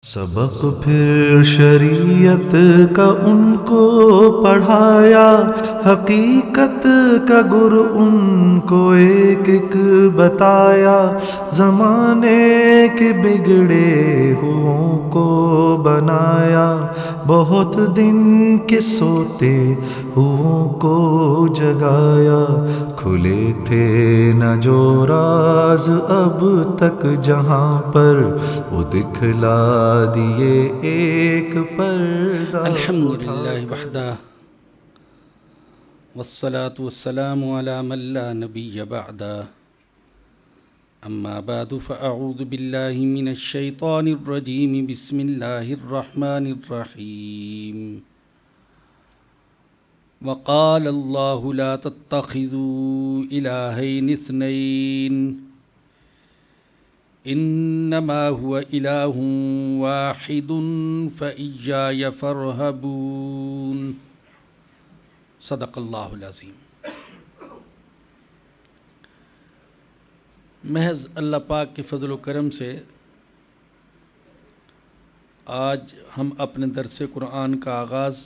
سبق پھر شریعت کا ان کو پڑھایا، حقیقت کا گر ان کو ایک ایک بتایا، زمانے کے بگڑے ہووں کو بنایا، بہت دن کے سوتے ہووں کو جگایا، کھلے تھے نہ جو راز اب تک جہاں پر، وہ دکھلا دیے ایک پردہ الحمدللہ وحدہ والصلاة والسلام على من لا نبی بعدہ، اما بعد فاعوذ باللہ من الشیطان الرجیم، بسم اللہ الرحمن الرحیم۔ وقال اللہ لا تتخذوا الہین اثنین انما هو الہ واحد فإیای فارہبون۔ صدق اللہ العظیم۔ محض اللہ پاک کے فضل و کرم سے آج ہم اپنے درس قرآن کا آغاز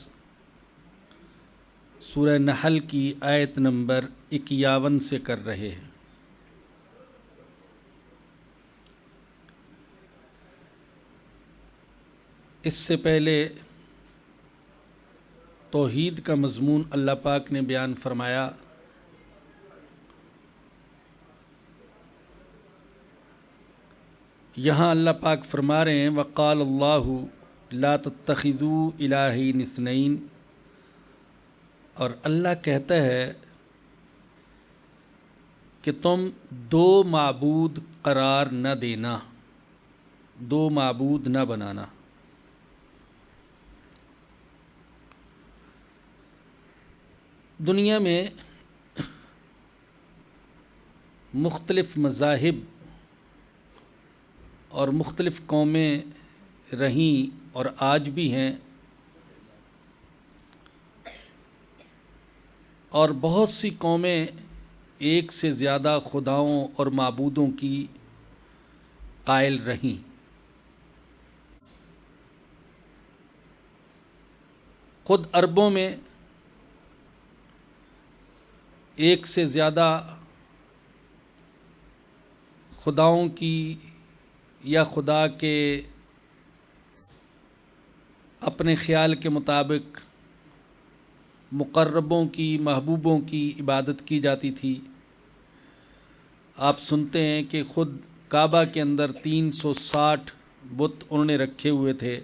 سورہ نحل کی آیت نمبر 51 سے کر رہے ہیں۔ اس سے پہلے توحید کا مضمون اللہ پاک نے بیان فرمایا، یہاں اللہ پاک فرما رہے ہیں وقال اللہ لا تتخذوا الہین اثنین، اور اللہ کہتا ہے کہ تم دو معبود قرار نہ دینا، دو معبود نہ بنانا۔ دنیا میں مختلف مذاہب اور مختلف قومیں رہیں اور آج بھی ہیں، اور بہت سی قومیں ایک سے زیادہ خداؤں اور معبودوں کی قائل رہیں۔ خود عربوں میں ایک سے زیادہ خداؤں کی یا خدا کے اپنے خیال کے مطابق مقربوں کی، محبوبوں کی عبادت کی جاتی تھی۔ آپ سنتے ہیں کہ خود کعبہ کے اندر 360 بت انہوں نے رکھے ہوئے تھے۔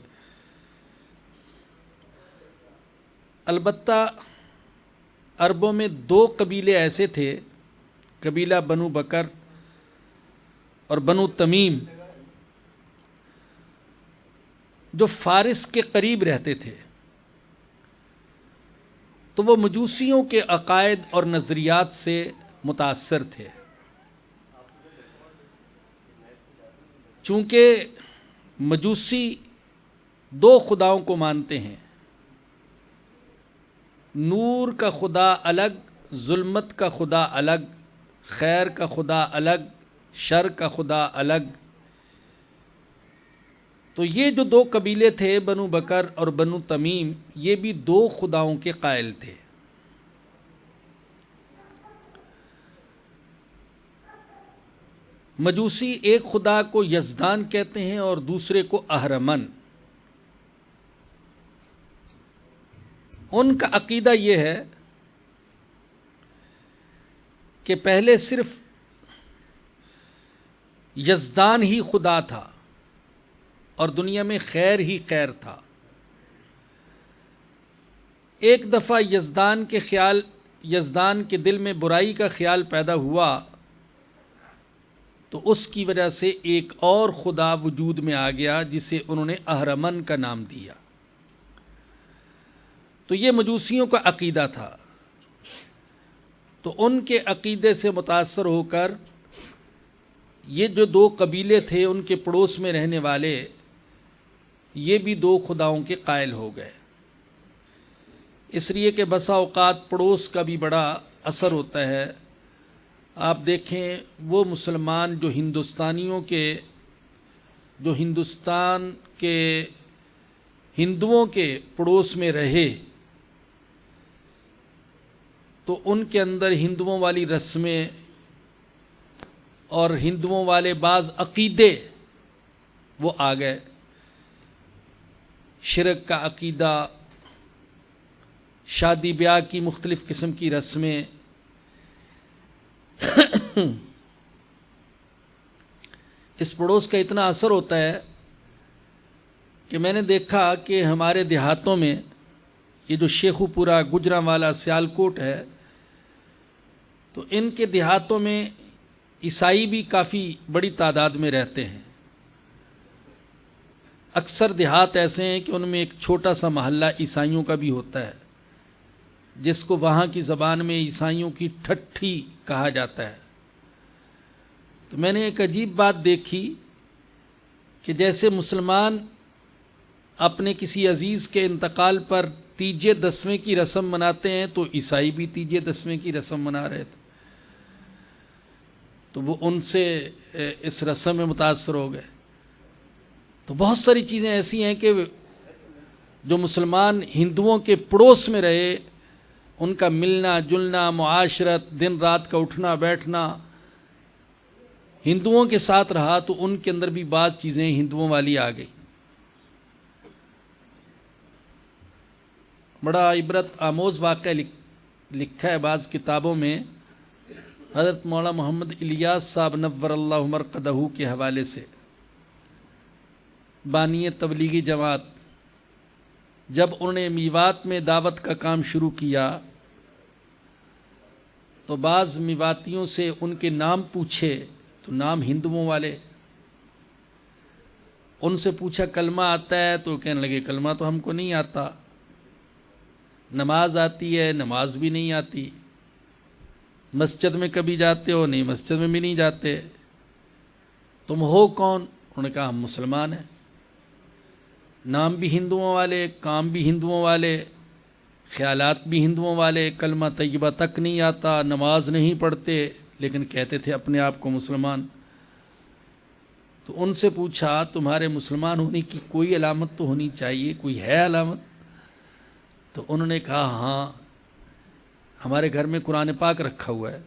البتہ عربوں میں دو قبیلے ایسے تھے، قبیلہ بنو بکر اور بنو تمیم، جو فارس کے قریب رہتے تھے، تو وہ مجوسیوں کے عقائد اور نظریات سے متاثر تھے۔ چونکہ مجوسی دو خداؤں کو مانتے ہیں، نور کا خدا الگ، ظلمت کا خدا الگ، خیر کا خدا الگ، شر کا خدا الگ۔ تو یہ جو دو قبیلے تھے بنو بکر اور بنو تمیم، یہ بھی دو خداؤں کے قائل تھے۔ مجوسی ایک خدا کو یزدان کہتے ہیں اور دوسرے کو اہرمن۔ ان کا عقیدہ یہ ہے کہ پہلے صرف یزدان ہی خدا تھا اور دنیا میں خیر ہی خیر تھا۔ ایک دفعہ یزدان کے دل میں برائی کا خیال پیدا ہوا، تو اس کی وجہ سے ایک اور خدا وجود میں آ گیا جسے انہوں نے اہرمن کا نام دیا۔ تو یہ مجوسیوں کا عقیدہ تھا۔ تو ان کے عقیدے سے متاثر ہو کر یہ جو دو قبیلے تھے ان کے پڑوس میں رہنے والے، یہ بھی دو خداؤں کے قائل ہو گئے۔ اس لیے کہ بسا اوقات پڑوس کا بھی بڑا اثر ہوتا ہے۔ آپ دیکھیں وہ مسلمان جو ہندوستانیوں کے جو ہندوستان کے ہندوؤں کے پڑوس میں رہے تو ان کے اندر ہندوؤں والی رسمیں اور ہندوؤں والے بعض عقیدے وہ آ گئے، شرک کا عقیدہ، شادی بیاہ کی مختلف قسم کی رسمیں، اس پڑوس کا اتنا اثر ہوتا ہے کہ میں نے دیکھا کہ ہمارے دیہاتوں میں یہ جو شیخو پورہ، گجرانوالا، سیالکوٹ ہے، تو ان کے دیہاتوں میں عیسائی بھی کافی بڑی تعداد میں رہتے ہیں۔ اکثر دیہات ایسے ہیں کہ ان میں ایک چھوٹا سا محلہ عیسائیوں کا بھی ہوتا ہے، جس کو وہاں کی زبان میں عیسائیوں کی ٹھٹھی کہا جاتا ہے۔ تو میں نے ایک عجیب بات دیکھی کہ جیسے مسلمان اپنے کسی عزیز کے انتقال پر تیجے دسویں کی رسم مناتے ہیں تو عیسائی بھی تیجے دسویں کی رسم منا رہے تھے، تو وہ ان سے اس رسم میں متاثر ہو گئے۔ تو بہت ساری چیزیں ایسی ہیں کہ جو مسلمان ہندوؤں کے پڑوس میں رہے، ان کا ملنا جلنا، معاشرت، دن رات کا اٹھنا بیٹھنا ہندوؤں کے ساتھ رہا، تو ان کے اندر بھی بعض چیزیں ہندوؤں والی آ گئی۔ بڑا عبرت آموز واقعہ لکھا ہے بعض کتابوں میں، حضرت مولانا محمد الیاس صاحب نور اللہ مرقدہ کے حوالے سے۔ بانی تبلیغی جماعت جب انہوں نے میوات میں دعوت کا کام شروع کیا تو بعض میواتیوں سے ان کے نام پوچھے تو نام ہندوؤں والے، ان سے پوچھا کلمہ آتا ہے تو کہنے لگے کلمہ تو ہم کو نہیں آتا، نماز آتی ہے، نماز بھی نہیں آتی، مسجد میں کبھی جاتے ہو؟ نہیں، مسجد میں بھی نہیں جاتے۔ تم ہو کون؟ انہوں نے کہا ہم مسلمان ہیں۔ نام بھی ہندوؤں والے، کام بھی ہندوؤں والے، خیالات بھی ہندوؤں والے، کلمہ طیبہ تک نہیں آتا، نماز نہیں پڑھتے، لیکن کہتے تھے اپنے آپ کو مسلمان۔ تو ان سے پوچھا تمہارے مسلمان ہونے کی کوئی علامت تو ہونی چاہیے، کوئی ہے علامت؟ تو انہوں نے کہا ہاں، ہمارے گھر میں قرآن پاک رکھا ہوا ہے۔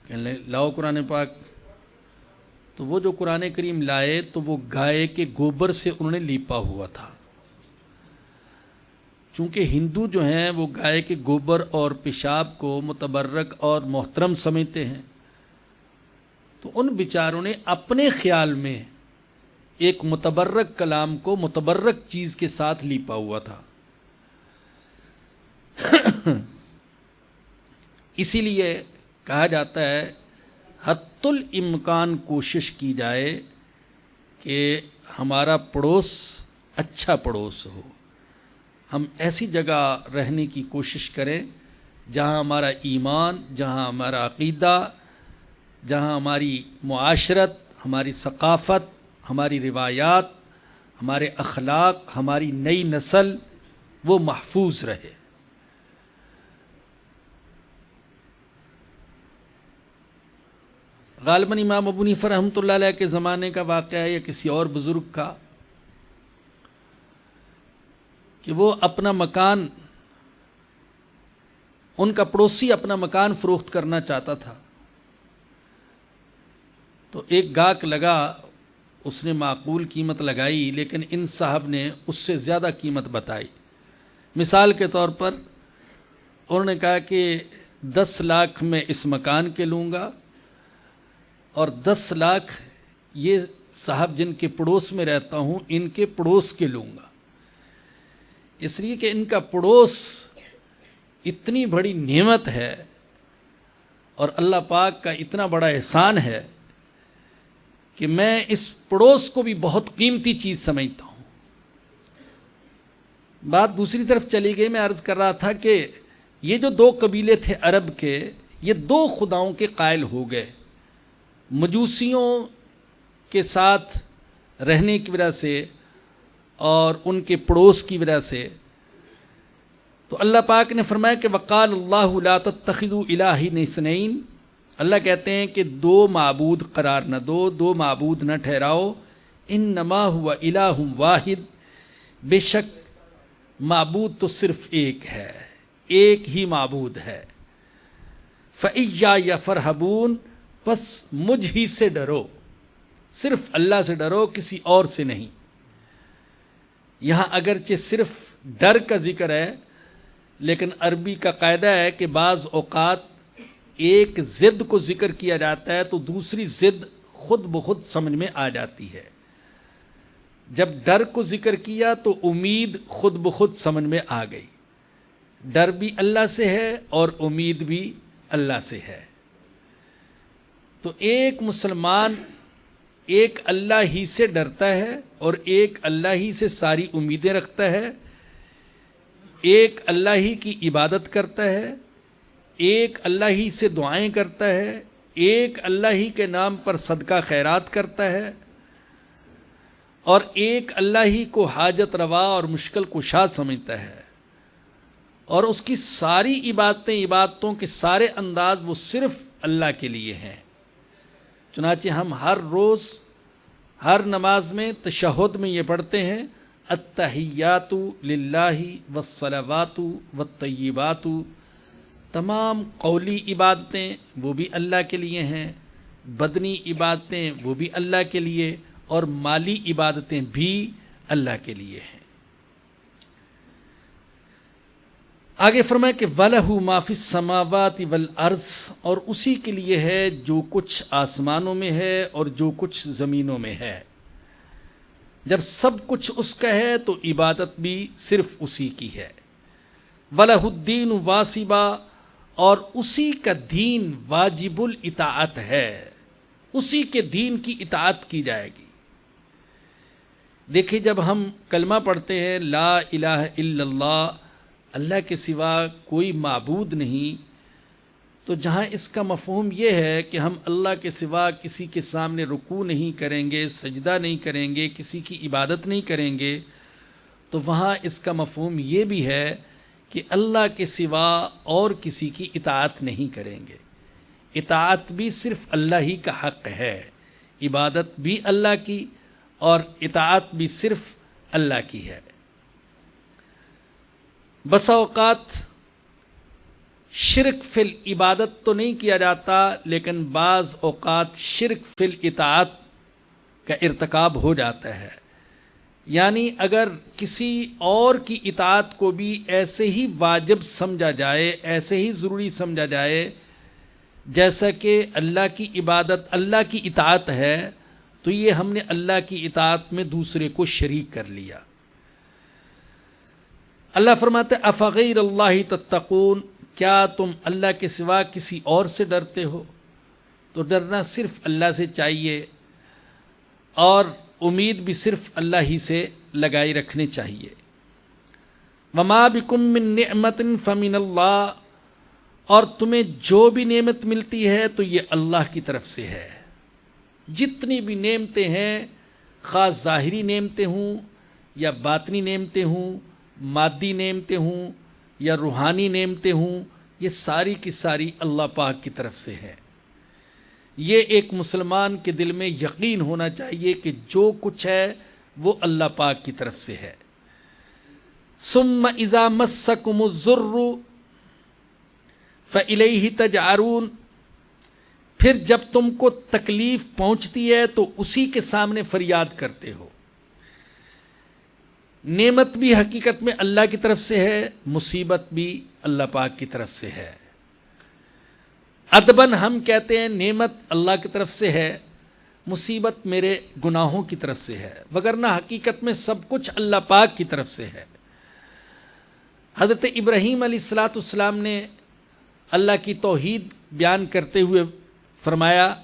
کہنے لاؤ قرآن پاک۔ تو وہ جو قرآن کریم لائے تو وہ گائے کے گوبر سے انہوں نے لیپا ہوا تھا۔ چونکہ ہندو جو ہیں وہ گائے کے گوبر اور پیشاب کو متبرک اور محترم سمجھتے ہیں، تو ان بیچاروں نے اپنے خیال میں ایک متبرک کلام کو متبرک چیز کے ساتھ لیپا ہوا تھا۔ اسی لیے کہا جاتا ہے حتی الامکان کوشش کی جائے کہ ہمارا پڑوس اچھا پڑوس ہو، ہم ایسی جگہ رہنے کی کوشش کریں جہاں ہمارا ایمان، جہاں ہمارا عقیدہ، جہاں ہماری معاشرت، ہماری ثقافت، ہماری روایات، ہمارے اخلاق، ہماری نئی نسل وہ محفوظ رہے۔ غالباً امام ابو حنیفہ رحمۃ اللہ علیہ کے زمانے کا واقعہ ہے یا کسی اور بزرگ کا، کہ وہ اپنا مکان، ان کا پڑوسی اپنا مکان فروخت کرنا چاہتا تھا، تو ایک گاہک لگا، اس نے معقول قیمت لگائی، لیکن ان صاحب نے اس سے زیادہ قیمت بتائی۔ مثال کے طور پر انہوں نے کہا کہ 10 لاکھ میں اس مکان کے لوں گا اور 10 لاکھ یہ صاحب جن کے پڑوس میں رہتا ہوں ان کے پڑوس کے لوں گا، اس لیے کہ ان کا پڑوس اتنی بڑی نعمت ہے اور اللہ پاک کا اتنا بڑا احسان ہے کہ میں اس پڑوس کو بھی بہت قیمتی چیز سمجھتا ہوں۔ بات دوسری طرف چلی گئی، میں عرض کر رہا تھا کہ یہ جو 2 قبیلے تھے عرب کے، یہ 2 خداؤں کے قائل ہو گئے، مجوسیوں کے ساتھ رہنے کی وجہ سے اور ان کے پڑوس کی وجہ سے۔ تو اللہ پاک نے فرمایا کہ وقال اللہ لا تتخذوا الہین اثنین، اللہ کہتے ہیں کہ دو معبود قرار نہ دو، دو معبود نہ ٹھہراؤ، انما ہوا الہ واحد، بے شک معبود تو صرف ایک ہے، ایک ہی معبود ہے، فَإِيَّايَ فَارْهَبُونَ، بس مجھ ہی سے ڈرو، صرف اللہ سے ڈرو، کسی اور سے نہیں۔ یہاں اگرچہ صرف ڈر کا ذکر ہے، لیکن عربی کا قاعدہ ہے کہ بعض اوقات ایک ضد کو ذکر کیا جاتا ہے تو دوسری ضد خود بخود سمجھ میں آ جاتی ہے۔ جب ڈر کو ذکر کیا تو امید خود بخود سمجھ میں آ گئی، ڈر بھی اللہ سے ہے اور امید بھی اللہ سے ہے۔ تو ایک مسلمان ایک اللہ ہی سے ڈرتا ہے اور ایک اللہ ہی سے ساری امیدیں رکھتا ہے، ایک اللہ ہی کی عبادت کرتا ہے، ایک اللہ ہی سے دعائیں کرتا ہے، ایک اللہ ہی کے نام پر صدقہ خیرات کرتا ہے، اور ایک اللہ ہی کو حاجت روا اور مشکل کشا سمجھتا ہے، اور اس کی ساری عبادتوں کے سارے انداز وہ صرف اللہ کے لیے ہیں۔ چنانچہ ہم ہر روز ہر نماز میں تشہد میں یہ پڑھتے ہیں، التحیات للہ والصلوات والطیبات، تمام قولی عبادتیں وہ بھی اللہ کے لیے ہیں، بدنی عبادتیں وہ بھی اللہ کے لیے، اور مالی عبادتیں بھی اللہ کے لیے ہیں۔ آگے فرمایا کہ وَلَهُ مَا فِي السَّمَاوَاتِ وَالْأَرْضِ، اور اسی کے لیے ہے جو کچھ آسمانوں میں ہے اور جو کچھ زمینوں میں ہے۔ جب سب کچھ اس کا ہے تو عبادت بھی صرف اسی کی ہے۔ وَلَهُ الدِّينُ وَاسِبًا، اور اسی کا دین واجب الاطاعت ہے، اسی کے دین کی اطاعت کی جائے گی۔ دیکھیں جب ہم کلمہ پڑھتے ہیں لا الہ الا اللہ، اللہ کے سوا کوئی معبود نہیں، تو جہاں اس کا مفہوم یہ ہے کہ ہم اللہ کے سوا کسی کے سامنے رکوع نہیں کریں گے، سجدہ نہیں کریں گے، کسی کی عبادت نہیں کریں گے، تو وہاں اس کا مفہوم یہ بھی ہے کہ اللہ کے سوا اور کسی کی اطاعت نہیں کریں گے۔ اطاعت بھی صرف اللہ ہی کا حق ہے، عبادت بھی اللہ کی اور اطاعت بھی صرف اللہ کی ہے۔ بسا اوقات شرک فی العبادت تو نہیں کیا جاتا، لیکن بعض اوقات شرک فی الاطاعت کا ارتکاب ہو جاتا ہے۔ یعنی اگر کسی اور کی اطاعت کو بھی ایسے ہی واجب سمجھا جائے، ایسے ہی ضروری سمجھا جائے جیسا کہ اللہ کی عبادت اللہ کی اطاعت ہے، تو یہ ہم نے اللہ کی اطاعت میں دوسرے کو شریک کر لیا۔ اللہ فرماتے افغیر اللہ تتقون، کیا تم اللہ کے سوا کسی اور سے ڈرتے ہو؟ تو ڈرنا صرف اللہ سے چاہیے، اور امید بھی صرف اللہ ہی سے لگائی رکھنی چاہیے۔ وما بکم من نعمت فمن اللہ، اور تمہیں جو بھی نعمت ملتی ہے تو یہ اللہ کی طرف سے ہے۔ جتنی بھی نعمتیں ہیں، خاص ظاہری نعمتیں ہوں یا باطنی نعمتیں ہوں، مادی نعمتیں ہوں یا روحانی نعمتیں ہوں، یہ ساری کی ساری اللہ پاک کی طرف سے ہے۔ یہ ایک مسلمان کے دل میں یقین ہونا چاہیے کہ جو کچھ ہے وہ اللہ پاک کی طرف سے ہے۔ ثم اذا مسکم الضر فالیہ تجأرون، پھر جب تم کو تکلیف پہنچتی ہے تو اسی کے سامنے فریاد کرتے ہو۔ نعمت بھی حقیقت میں اللہ کی طرف سے ہے، مصیبت بھی اللہ پاک کی طرف سے ہے۔ ادباً ہم کہتے ہیں نعمت اللہ کی طرف سے ہے، مصیبت میرے گناہوں کی طرف سے ہے، وگرنہ حقیقت میں سب کچھ اللہ پاک کی طرف سے ہے۔ حضرت ابراہیم علیہ السلام نے اللہ کی توحید بیان کرتے ہوئے فرمایا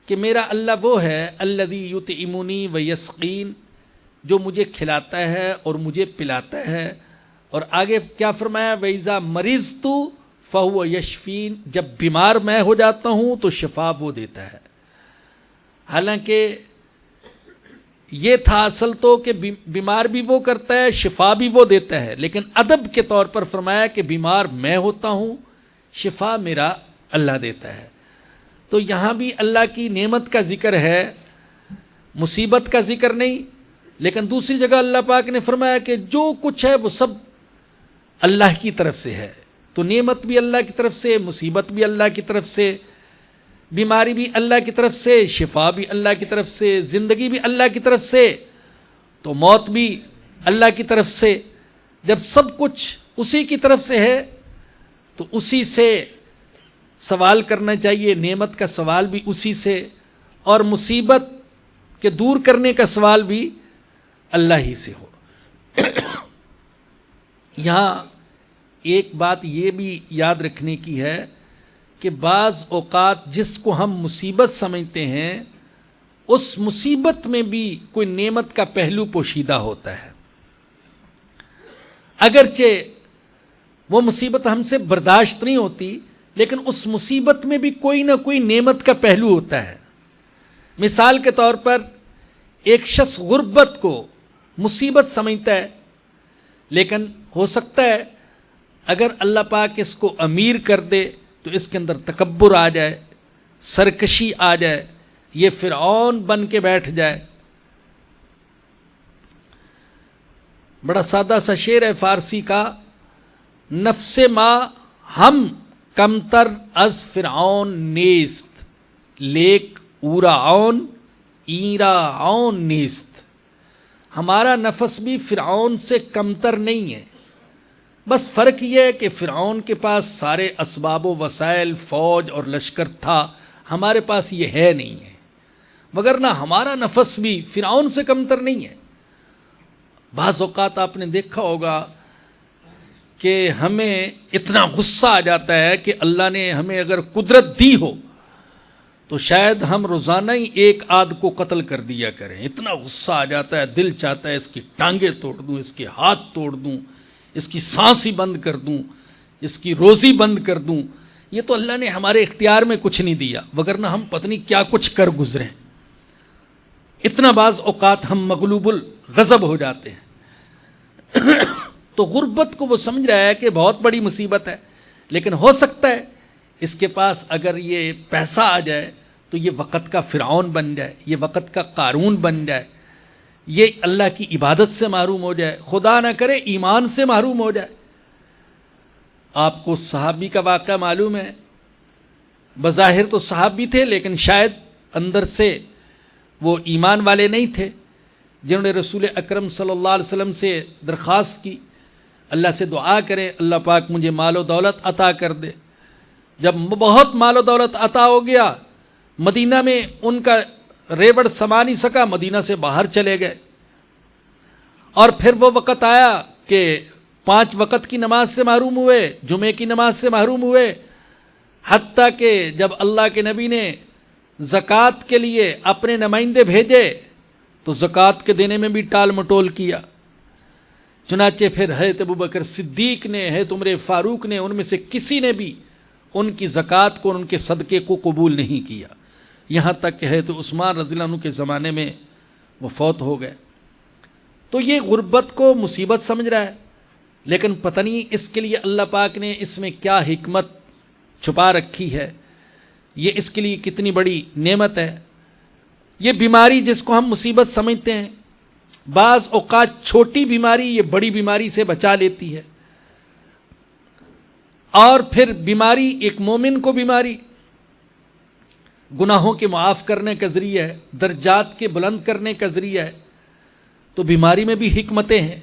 کہ میرا اللہ وہ ہے الذی یطعمنی ویسقین، جو مجھے کھلاتا ہے اور مجھے پلاتا ہے، اور آگے کیا فرمایا وَإِذَا مَرِضْتُ فَهُوَ يَشْفِينِ، جب بیمار میں ہو جاتا ہوں تو شفا وہ دیتا ہے۔ حالانکہ یہ تھا اصل تو کہ بیمار بھی وہ کرتا ہے، شفا بھی وہ دیتا ہے، لیکن ادب کے طور پر فرمایا کہ بیمار میں ہوتا ہوں، شفا میرا اللہ دیتا ہے۔ تو یہاں بھی اللہ کی نعمت کا ذکر ہے، مصیبت کا ذکر نہیں. لیکن دوسری جگہ اللہ پاک نے فرمایا کہ جو کچھ ہے وہ سب اللہ کی طرف سے ہے. تو نعمت بھی اللہ کی طرف سے، مصیبت بھی اللہ کی طرف سے، بیماری بھی اللہ کی طرف سے، شفا بھی اللہ کی طرف سے، زندگی بھی اللہ کی طرف سے، تو موت بھی اللہ کی طرف سے. جب سب کچھ اسی کی طرف سے ہے تو اسی سے سوال کرنا چاہیے. نعمت کا سوال بھی اسی سے، اور مصیبت کے دور کرنے کا سوال بھی اللہ ہی سے ہو. یہاں ایک بات یہ بھی یاد رکھنے کی ہے کہ بعض اوقات جس کو ہم مصیبت سمجھتے ہیں اس مصیبت میں بھی کوئی نعمت کا پہلو پوشیدہ ہوتا ہے. اگرچہ وہ مصیبت ہم سے برداشت نہیں ہوتی، لیکن اس مصیبت میں بھی کوئی نہ کوئی نعمت کا پہلو ہوتا ہے. مثال کے طور پر ایک شخص غربت کو مصیبت سمجھتا ہے، لیکن ہو سکتا ہے اگر اللہ پاک اس کو امیر کر دے تو اس کے اندر تکبر آ جائے، سرکشی آ جائے، یہ فرعون بن کے بیٹھ جائے. بڑا سادہ سا شعر ہے فارسی کا، نفس ما ہم کمتر از فرعون نیست، لیک اورا عون ایرا عون نیست. ہمارا نفس بھی فرعون سے کمتر نہیں ہے، بس فرق یہ ہے کہ فرعون کے پاس سارے اسباب و وسائل، فوج اور لشکر تھا، ہمارے پاس یہ ہے نہیں ہے. مگر نہ ہمارا نفس بھی فرعون سے کمتر نہیں ہے. بعض اوقات آپ نے دیکھا ہوگا کہ ہمیں اتنا غصہ آ جاتا ہے کہ اللہ نے ہمیں اگر قدرت دی ہو تو شاید ہم روزانہ ہی ایک آدھ کو قتل کر دیا کریں. اتنا غصہ آ جاتا ہے، دل چاہتا ہے اس کی ٹانگیں توڑ دوں، اس کے ہاتھ توڑ دوں، اس کی سانس ہی بند کر دوں، اس کی روزی بند کر دوں. یہ تو اللہ نے ہمارے اختیار میں کچھ نہیں دیا، وگرنہ ہم پتہ نہیں کیا کچھ کر گزرے. اتنا بعض اوقات ہم مغلوب الغضب ہو جاتے ہیں. تو غربت کو وہ سمجھ رہا ہے کہ بہت بڑی مصیبت ہے، لیکن ہو سکتا ہے اس کے پاس اگر یہ پیسہ آ جائے تو یہ وقت کا فرعون بن جائے، یہ وقت کا قارون بن جائے، یہ اللہ کی عبادت سے محروم ہو جائے، خدا نہ کرے ایمان سے محروم ہو جائے. آپ کو صحابی کا واقعہ معلوم ہے، بظاہر تو صحابی تھے لیکن شاید اندر سے وہ ایمان والے نہیں تھے، جنہوں نے رسول اکرم صلی اللہ علیہ وسلم سے درخواست کی، اللہ سے دعا کریں اللہ پاک مجھے مال و دولت عطا کر دے. جب بہت مال و دولت عطا ہو گیا، مدینہ میں ان کا ریوڑ سما نہیں سکا، مدینہ سے باہر چلے گئے. اور پھر وہ وقت آیا کہ 5 وقت کی نماز سے محروم ہوئے، جمعے کی نماز سے محروم ہوئے، حتیٰ کہ جب اللہ کے نبی نے زکوٰۃ کے لیے اپنے نمائندے بھیجے تو زکوٰۃ کے دینے میں بھی ٹال مٹول کیا. چنانچہ پھر حضرت ابوبکر صدیق نے، حضرت عمر فاروق نے، ان میں سے کسی نے بھی ان کی زکوٰۃ کو، ان کے صدقے کو قبول نہیں کیا، یہاں تک کہ حضرت عثمان رضی اللہ عنہ کے زمانے میں وہ فوت ہو گئے. تو یہ غربت کو مصیبت سمجھ رہا ہے، لیکن پتہ نہیں اس کے لیے اللہ پاک نے اس میں کیا حکمت چھپا رکھی ہے، یہ اس کے لیے کتنی بڑی نعمت ہے. یہ بیماری جس کو ہم مصیبت سمجھتے ہیں، بعض اوقات چھوٹی بیماری یہ بڑی بیماری سے بچا لیتی ہے. اور پھر بیماری ایک مومن کو بیماری گناہوں کے معاف کرنے کا ذریعہ ہے، درجات کے بلند کرنے کا ذریعہ ہے. تو بیماری میں بھی حکمتیں ہیں.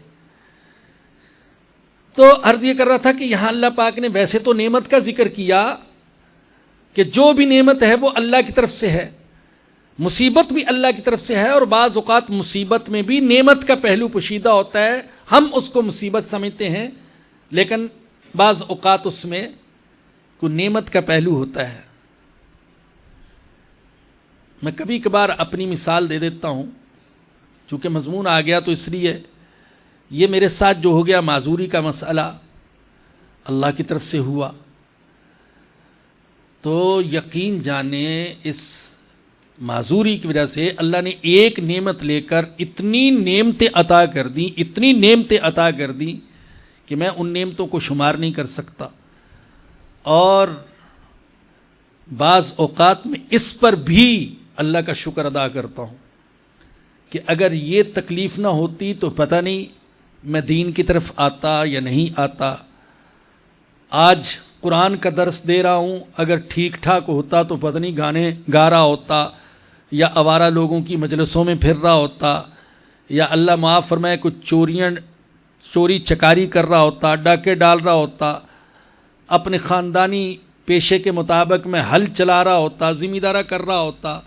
تو عرض یہ کر رہا تھا کہ یہاں اللہ پاک نے ویسے تو نعمت کا ذکر کیا کہ جو بھی نعمت ہے وہ اللہ کی طرف سے ہے، مصیبت بھی اللہ کی طرف سے ہے، اور بعض اوقات مصیبت میں بھی نعمت کا پہلو پوشیدہ ہوتا ہے. ہم اس کو مصیبت سمجھتے ہیں، لیکن بعض اوقات اس میں کوئی نعمت کا پہلو ہوتا ہے. میں کبھی کبھار اپنی مثال دے دیتا ہوں، چونکہ مضمون آ گیا تو اس لیے. یہ میرے ساتھ جو ہو گیا معذوری کا مسئلہ اللہ کی طرف سے ہوا، تو یقین جانیں اس معذوری کی وجہ سے اللہ نے ایک نعمت لے کر اتنی نعمتیں عطا کر دیں، اتنی نعمتیں عطا کر دیں کہ میں ان نعمتوں کو شمار نہیں کر سکتا. اور بعض اوقات میں اس پر بھی اللہ کا شکر ادا کرتا ہوں کہ اگر یہ تکلیف نہ ہوتی تو پتہ نہیں میں دین کی طرف آتا یا نہیں آتا. آج قرآن کا درس دے رہا ہوں، اگر ٹھیک ٹھاک ہوتا تو پتہ نہیں گانے گا رہا ہوتا یا آوارہ لوگوں کی مجلسوں میں پھر رہا ہوتا یا اللہ معاف فرمائے کچھ چوری چکاری کر رہا ہوتا، ڈاکے ڈال رہا ہوتا، اپنے خاندانی پیشے کے مطابق میں ہل چلا رہا ہوتا، ذمہ دارہ کر رہا ہوتا.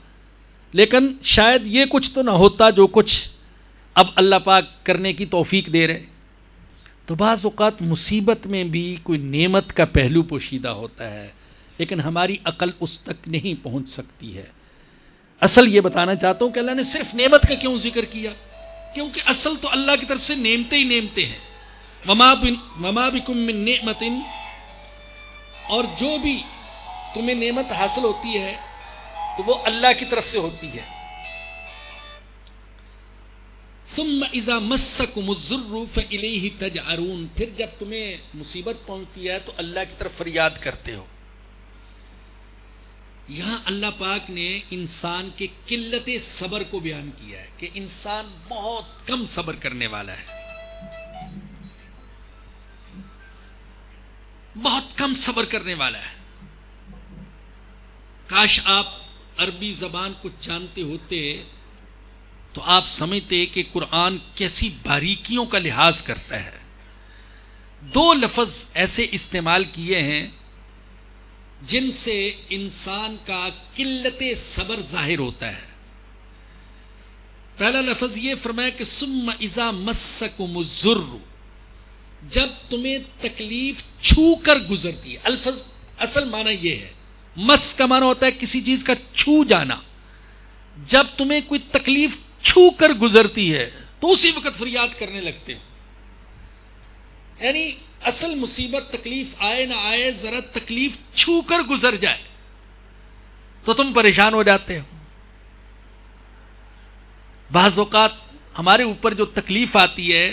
لیکن شاید یہ کچھ تو نہ ہوتا جو کچھ اب اللہ پاک کرنے کی توفیق دے رہے. تو بعض اوقات مصیبت میں بھی کوئی نعمت کا پہلو پوشیدہ ہوتا ہے، لیکن ہماری عقل اس تک نہیں پہنچ سکتی ہے. اصل یہ بتانا چاہتا ہوں کہ اللہ نے صرف نعمت کا کیوں ذکر کیا، کیونکہ اصل تو اللہ کی طرف سے نعمتیں ہی نعمتیں ہیں. وما بکم من نعمت، اور جو بھی تمہیں نعمت حاصل ہوتی ہے تو وہ اللہ کی طرف سے ہوتی ہے. ثم اذا مسکم الضر فالیہ تجأرون، پھر جب تمہیں مصیبت پہنچتی ہے تو اللہ کی طرف فریاد کرتے ہو. یہاں اللہ پاک نے انسان کے قلت صبر کو بیان کیا ہے کہ انسان بہت کم صبر کرنے والا ہے، بہت کم صبر کرنے والا ہے. کاش آپ عربی زبان کو جانتے ہوتے تو آپ سمجھتے کہ قرآن کیسی باریکیوں کا لحاظ کرتا ہے. 2 لفظ ایسے استعمال کیے ہیں جن سے انسان کا قلت صبر ظاہر ہوتا ہے. پہلا لفظ یہ فرمایا کہ ثم اذا مسکم الضر، جب تمہیں تکلیف چھو کر گزرتی ہے. الفظ اصل معنی یہ ہے، مس کا معنی ہوتا ہے کسی چیز کا چھو جانا. جب تمہیں کوئی تکلیف چھو کر گزرتی ہے تو اسی وقت فریاد کرنے لگتے ہو. یعنی اصل مصیبت تکلیف آئے نہ آئے، ذرا تکلیف چھو کر گزر جائے تو تم پریشان ہو جاتے ہو. بعض اوقات ہمارے اوپر جو تکلیف آتی ہے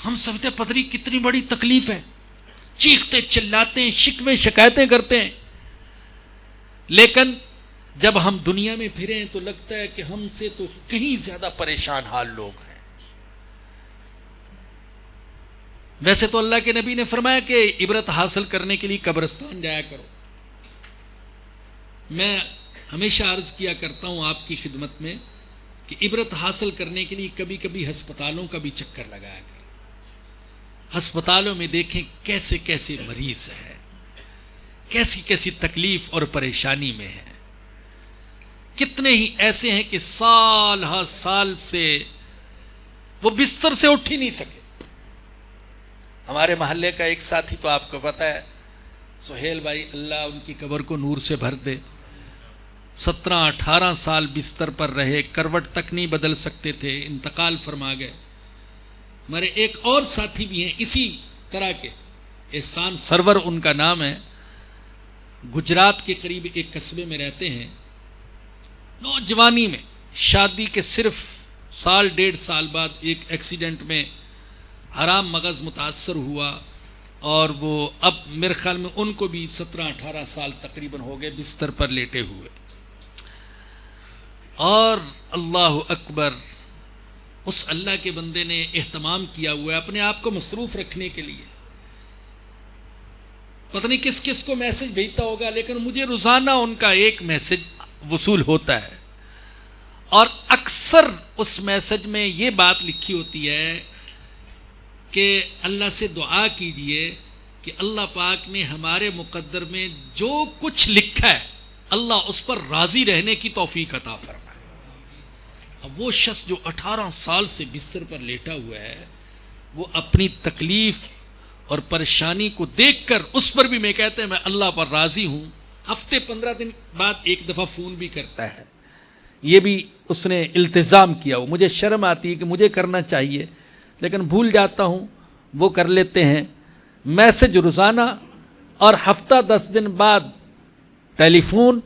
ہم سمجھتے پتہ نہیں کتنی بڑی تکلیف ہے، چیختے چلاتے ہیں، شکوے شکایتیں کرتے ہیں. لیکن جب ہم دنیا میں پھریں تو لگتا ہے کہ ہم سے تو کہیں زیادہ پریشان حال لوگ ہیں. ویسے تو اللہ کے نبی نے فرمایا کہ عبرت حاصل کرنے کے لیے قبرستان جایا کرو. میں ہمیشہ عرض کیا کرتا ہوں آپ کی خدمت میں کہ عبرت حاصل کرنے کے لیے کبھی کبھی ہسپتالوں کا بھی چکر لگایا کرو. ہسپتالوں میں دیکھیں کیسے کیسے مریض ہیں، کیسی کیسی تکلیف اور پریشانی میں ہیں. کتنے ہی ایسے ہیں کہ سال ہر سال سے وہ بستر سے اٹھ ہی نہیں سکے. ہمارے محلے کا ایک ساتھی تو آپ کو پتہ ہے، سہیل بھائی، اللہ ان کی قبر کو نور سے بھر دے. 17-18 سال بستر پر رہے، کروٹ تک نہیں بدل سکتے تھے، انتقال فرما گئے. ہمارے ایک اور ساتھی بھی ہیں اسی طرح کے، احسان سرور ان کا نام ہے، گجرات کے قریب ایک قصبے میں رہتے ہیں. نوجوانی میں شادی کے صرف 1.5 سال بعد ایک ایکسیڈنٹ میں حرام مغز متاثر ہوا اور وہ اب میرے خیال میں ان کو بھی 17-18 سال تقریباً ہو گئے بستر پر لیٹے ہوئے. اور اللہ اکبر، اس اللہ کے بندے نے اہتمام کیا ہوا ہے اپنے آپ کو مصروف رکھنے کے لیے. پتہ نہیں کس کس کو میسج بھیجتا ہوگا، لیکن مجھے روزانہ ان کا ایک میسج وصول ہوتا ہے، اور اکثر اس میسج میں یہ بات لکھی ہوتی ہے کہ اللہ سے دعا کیجئے کہ اللہ پاک نے ہمارے مقدر میں جو کچھ لکھا ہے اللہ اس پر راضی رہنے کی توفیق عطا فرمائے. اب وہ شخص جو 18 سال سے بستر پر لیٹا ہوا ہے، وہ اپنی تکلیف اور پریشانی کو دیکھ کر اس پر بھی میں کہتے ہیں میں اللہ پر راضی ہوں. ہفتے 15 دن بعد ایک دفعہ فون بھی کرتا ہے. یہ بھی اس نے التزام کیا ہو. مجھے شرم آتی ہے کہ مجھے کرنا چاہیے لیکن بھول جاتا ہوں، وہ کر لیتے ہیں. میسج روزانہ اور ہفتہ 10 دن بعد ٹیلی فون،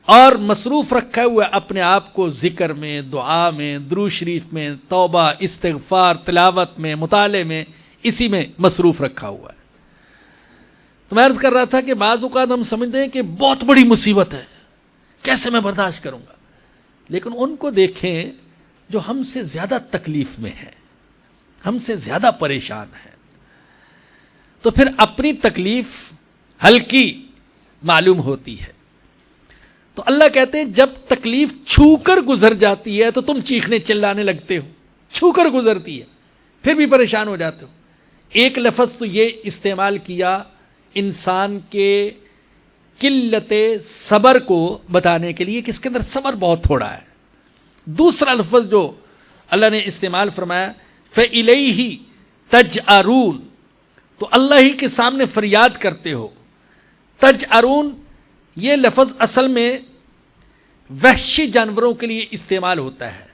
اور مصروف رکھا ہوا ہے اپنے آپ کو ذکر میں، دعا میں، درود شریف میں، توبہ، استغفار، تلاوت میں، مطالعے میں، اسی میں مصروف رکھا ہوا ہے. تو میں عرض کر رہا تھا کہ بعض اوقات ہم سمجھتے ہیں کہ بہت بڑی مصیبت ہے، کیسے میں برداشت کروں گا، لیکن ان کو دیکھیں جو ہم سے زیادہ تکلیف میں ہیں، ہم سے زیادہ پریشان ہیں، تو پھر اپنی تکلیف ہلکی معلوم ہوتی ہے۔ تو اللہ کہتے ہیں جب تکلیف چھو کر گزر جاتی ہے تو تم چیخنے چلانے لگتے ہو، چھو کر گزرتی ہے پھر بھی پریشان ہو جاتے ہو۔ ایک لفظ تو یہ استعمال کیا انسان کے قلت صبر کو بتانے کے لیے کہ اس کے اندر صبر بہت تھوڑا ہے۔ دوسرا لفظ جو اللہ نے استعمال فرمایا فَإِلَيْهِ تَجْأَرُونَ، تو اللہ ہی کے سامنے فریاد کرتے ہو۔ تجأرون یہ لفظ اصل میں وحشی جانوروں کے لیے استعمال ہوتا ہے،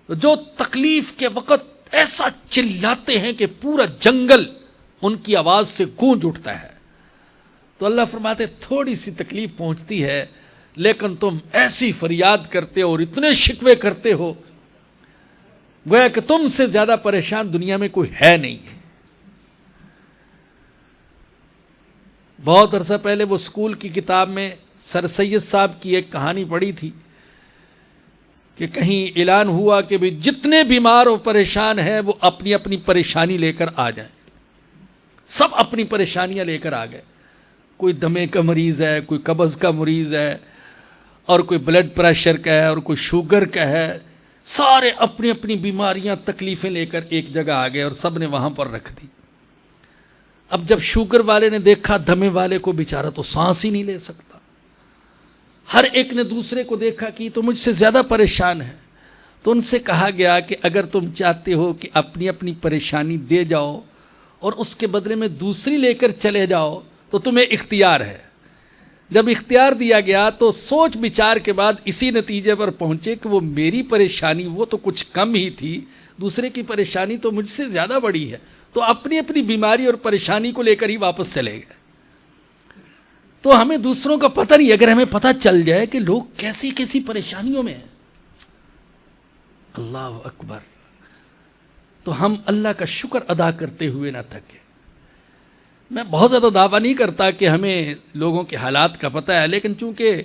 جو تکلیف کے وقت ایسا چلاتے ہیں کہ پورا جنگل ان کی آواز سے گونج اٹھتا ہے۔ تو اللہ فرماتے تھوڑی سی تکلیف پہنچتی ہے لیکن تم ایسی فریاد کرتے ہو اور اتنے شکوے کرتے ہو گویا کہ تم سے زیادہ پریشان دنیا میں کوئی ہے نہیں ہے۔ بہت عرصہ پہلے وہ اسکول کی کتاب میں سر سید صاحب کی ایک کہانی پڑھی تھی کہ کہیں اعلان ہوا کہ بھی جتنے بیمار اور پریشان ہیں وہ اپنی اپنی پریشانی لے کر آ جائیں۔ سب اپنی پریشانیاں لے کر آ گئے، کوئی دمے کا مریض ہے، کوئی قبض کا مریض ہے، اور کوئی بلڈ پریشر کا ہے، اور کوئی شوگر کا ہے، سارے اپنی اپنی بیماریاں تکلیفیں لے کر ایک جگہ آ گئے اور سب نے وہاں پر رکھ دی۔ اب جب شوگر والے نے دیکھا دمے والے کو، بیچارہ تو سانس ہی نہیں لے سکتا، ہر ایک نے دوسرے کو دیکھا کہ تو مجھ سے زیادہ پریشان ہے، تو ان سے کہا گیا کہ اگر تم چاہتے ہو کہ اپنی اپنی پریشانی دے جاؤ اور اس کے بدلے میں دوسری لے کر چلے جاؤ تو تمہیں اختیار ہے۔ جب اختیار دیا گیا تو سوچ بچار کے بعد اسی نتیجے پر پہنچے کہ وہ میری پریشانی وہ تو کچھ کم ہی تھی، دوسرے کی پریشانی تو مجھ سے زیادہ بڑی ہے، تو اپنی اپنی بیماری اور پریشانی کو لے کر ہی واپس چلے گئے۔ تو ہمیں دوسروں کا پتہ نہیں، اگر ہمیں پتہ چل جائے کہ لوگ کیسی کیسی پریشانیوں میں ہیں، اللہ اکبر، تو ہم اللہ کا شکر ادا کرتے ہوئے نہ تھکے۔ میں بہت زیادہ دعویٰ نہیں کرتا کہ ہمیں لوگوں کے حالات کا پتہ ہے، لیکن چونکہ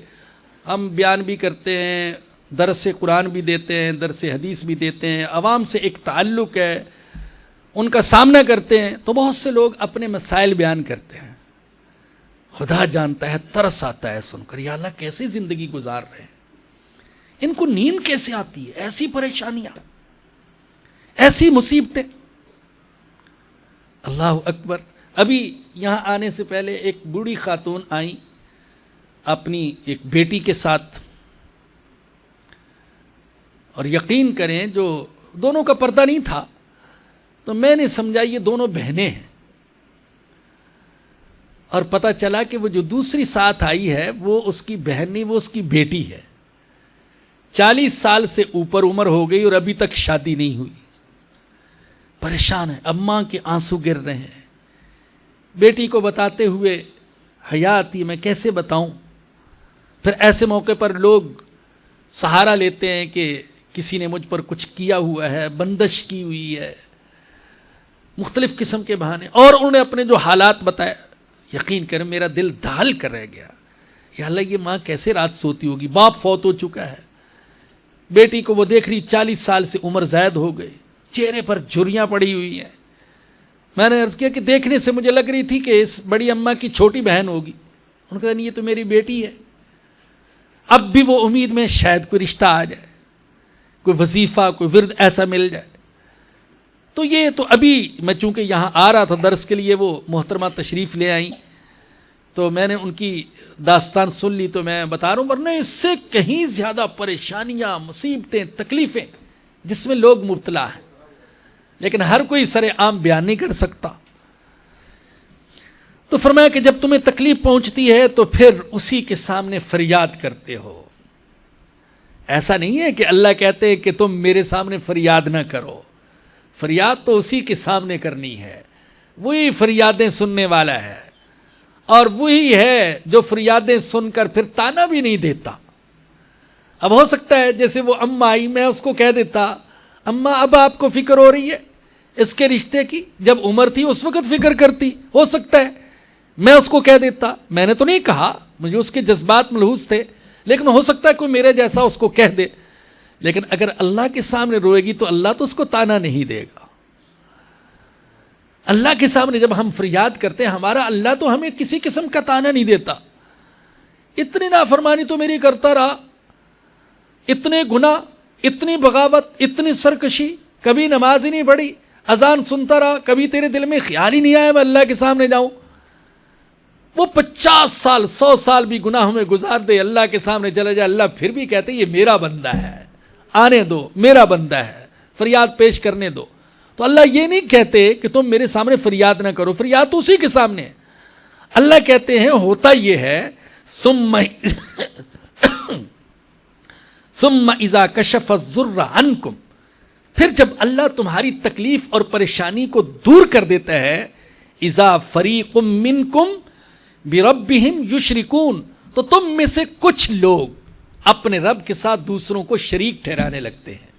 ہم بیان بھی کرتے ہیں، درس قرآن بھی دیتے ہیں، درس حدیث بھی دیتے ہیں، عوام سے ایک تعلق ہے، ان کا سامنا کرتے ہیں، تو بہت سے لوگ اپنے مسائل بیان کرتے ہیں۔ خدا جانتا ہے ترس آتا ہے سن کر، یا اللہ کیسے زندگی گزار رہے ہیں، ان کو نیند کیسے آتی ہے، ایسی پریشانیاں، ایسی مصیبتیں، اللہ اکبر۔ ابھی یہاں آنے سے پہلے ایک بوڑھی خاتون آئیں اپنی ایک بیٹی کے ساتھ، اور یقین کریں جو دونوں کا پردہ نہیں تھا، تو میں نے سمجھا یہ دونوں بہنیں ہیں، اور پتہ چلا کہ وہ جو دوسری ساتھ آئی ہے وہ اس کی بہن نہیں، وہ اس کی بیٹی ہے، 40 سال سے اوپر عمر ہو گئی اور ابھی تک شادی نہیں ہوئی، پریشان ہے، اماں کے آنسو گر رہے ہیں۔ بیٹی کو بتاتے ہوئے حیا آتی، میں کیسے بتاؤں؟ پھر ایسے موقع پر لوگ سہارا لیتے ہیں کہ کسی نے مجھ پر کچھ کیا ہوا ہے، بندش کی ہوئی ہے، مختلف قسم کے بہانے، اور انہوں نے اپنے جو حالات بتائے، یقین کریں میرا دل دھال کر رہ گیا، یا اللہ یہ ماں کیسے رات سوتی ہوگی، باپ فوت ہو چکا ہے، بیٹی کو وہ دیکھ رہی 40 سال سے عمر زائد ہو گئی، چہرے پر جھریاں پڑی ہوئی ہیں۔ میں نے عرض کیا کہ دیکھنے سے مجھے لگ رہی تھی کہ اس بڑی اماں کی چھوٹی بہن ہوگی، ان کا نہیں یہ تو میری بیٹی ہے۔ اب بھی وہ امید میں شاید کوئی رشتہ آ جائے، کوئی وظیفہ، کوئی ورد ایسا مل جائے۔ تو یہ تو ابھی میں چونکہ یہاں آ رہا تھا درس کے لیے، وہ محترمہ تشریف لے آئیں تو میں نے ان کی داستان سن لی، تو میں بتا رہا ہوں، ورنہ اس سے کہیں زیادہ پریشانیاں، مصیبتیں، تکلیفیں جس میں لوگ مبتلا ہیں، لیکن ہر کوئی سر عام بیان نہیں کر سکتا۔ تو فرمایا کہ جب تمہیں تکلیف پہنچتی ہے تو پھر اسی کے سامنے فریاد کرتے ہو۔ ایسا نہیں ہے کہ اللہ کہتے ہیں کہ تم میرے سامنے فریاد نہ کرو، فریاد تو اسی کے سامنے کرنی ہے، وہی فریادیں سننے والا ہے، اور وہی ہے جو فریادیں سن کر پھر تانا بھی نہیں دیتا۔ اب ہو سکتا ہے جیسے وہ اماں آئی، میں اس کو کہہ دیتا اماں اب آپ کو فکر ہو رہی ہے اس کے رشتے کی، جب عمر تھی اس وقت فکر کرتی، ہو سکتا ہے میں اس کو کہہ دیتا، میں نے تو نہیں کہا، مجھے اس کے جذبات ملحوظ تھے، لیکن ہو سکتا ہے کوئی میرے جیسا اس کو کہہ دے. لیکن اگر اللہ کے سامنے روئے گی تو اللہ تو اس کو تانا نہیں دے گا. اللہ کے سامنے جب ہم فریاد کرتے ہیں، ہمارا اللہ تو ہمیں کسی قسم کا تانا نہیں دیتا. اتنی نافرمانی تو میری کرتا رہا، اتنے گناہ، اتنی بغاوت، اتنی سرکشی، کبھی نماز ہی نہیں پڑھی، اذان سنتا رہا، کبھی تیرے دل میں خیال ہی نہیں آیا میں اللہ کے سامنے جاؤں. وہ 50 سال 100 سال بھی گناہوں میں گزار دے، اللہ کے سامنے چلے جائے، اللہ پھر بھی کہتے یہ میرا بندہ ہے، آنے دو، میرا بندہ ہے، فریاد پیش کرنے دو. تو اللہ یہ نہیں کہتے کہ تم میرے سامنے فریاد نہ کرو، فریاد تو اسی کے سامنے ہے. اللہ کہتے ہیں ہوتا یہ ہے ثم اذا کشف الضر عنکم، پھر جب اللہ تمہاری تکلیف اور پریشانی کو دور کر دیتا ہے، اذا فریق منکم بربہم یشرکون، تو تم میں سے کچھ لوگ اپنے رب کے ساتھ دوسروں کو شریک ٹھہرانے لگتے ہیں.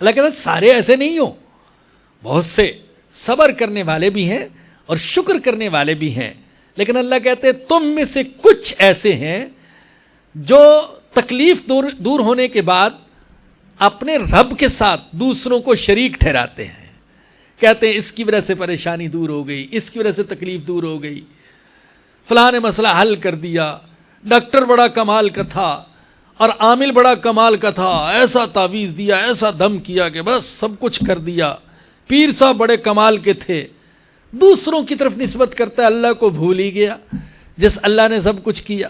اللہ کہتا ہے سارے ایسے نہیں ہو، بہت سے صبر کرنے والے بھی ہیں اور شکر کرنے والے بھی ہیں، لیکن اللہ کہتے ہیں تم میں سے کچھ ایسے ہیں جو تکلیف دور ہونے کے بعد اپنے رب کے ساتھ دوسروں کو شریک ٹھہراتے ہیں. کہتے ہیں اس کی وجہ سے پریشانی دور ہو گئی، اس کی وجہ سے تکلیف دور ہو گئی، فلاں نے مسئلہ حل کر دیا، ڈاکٹر بڑا کمال کا تھا اور عامل بڑا کمال کا تھا، ایسا تعویذ دیا، ایسا دم کیا کہ بس سب کچھ کر دیا، پیر صاحب بڑے کمال کے تھے. دوسروں کی طرف نسبت کرتا ہے، اللہ کو بھول ہی گیا جس اللہ نے سب کچھ کیا.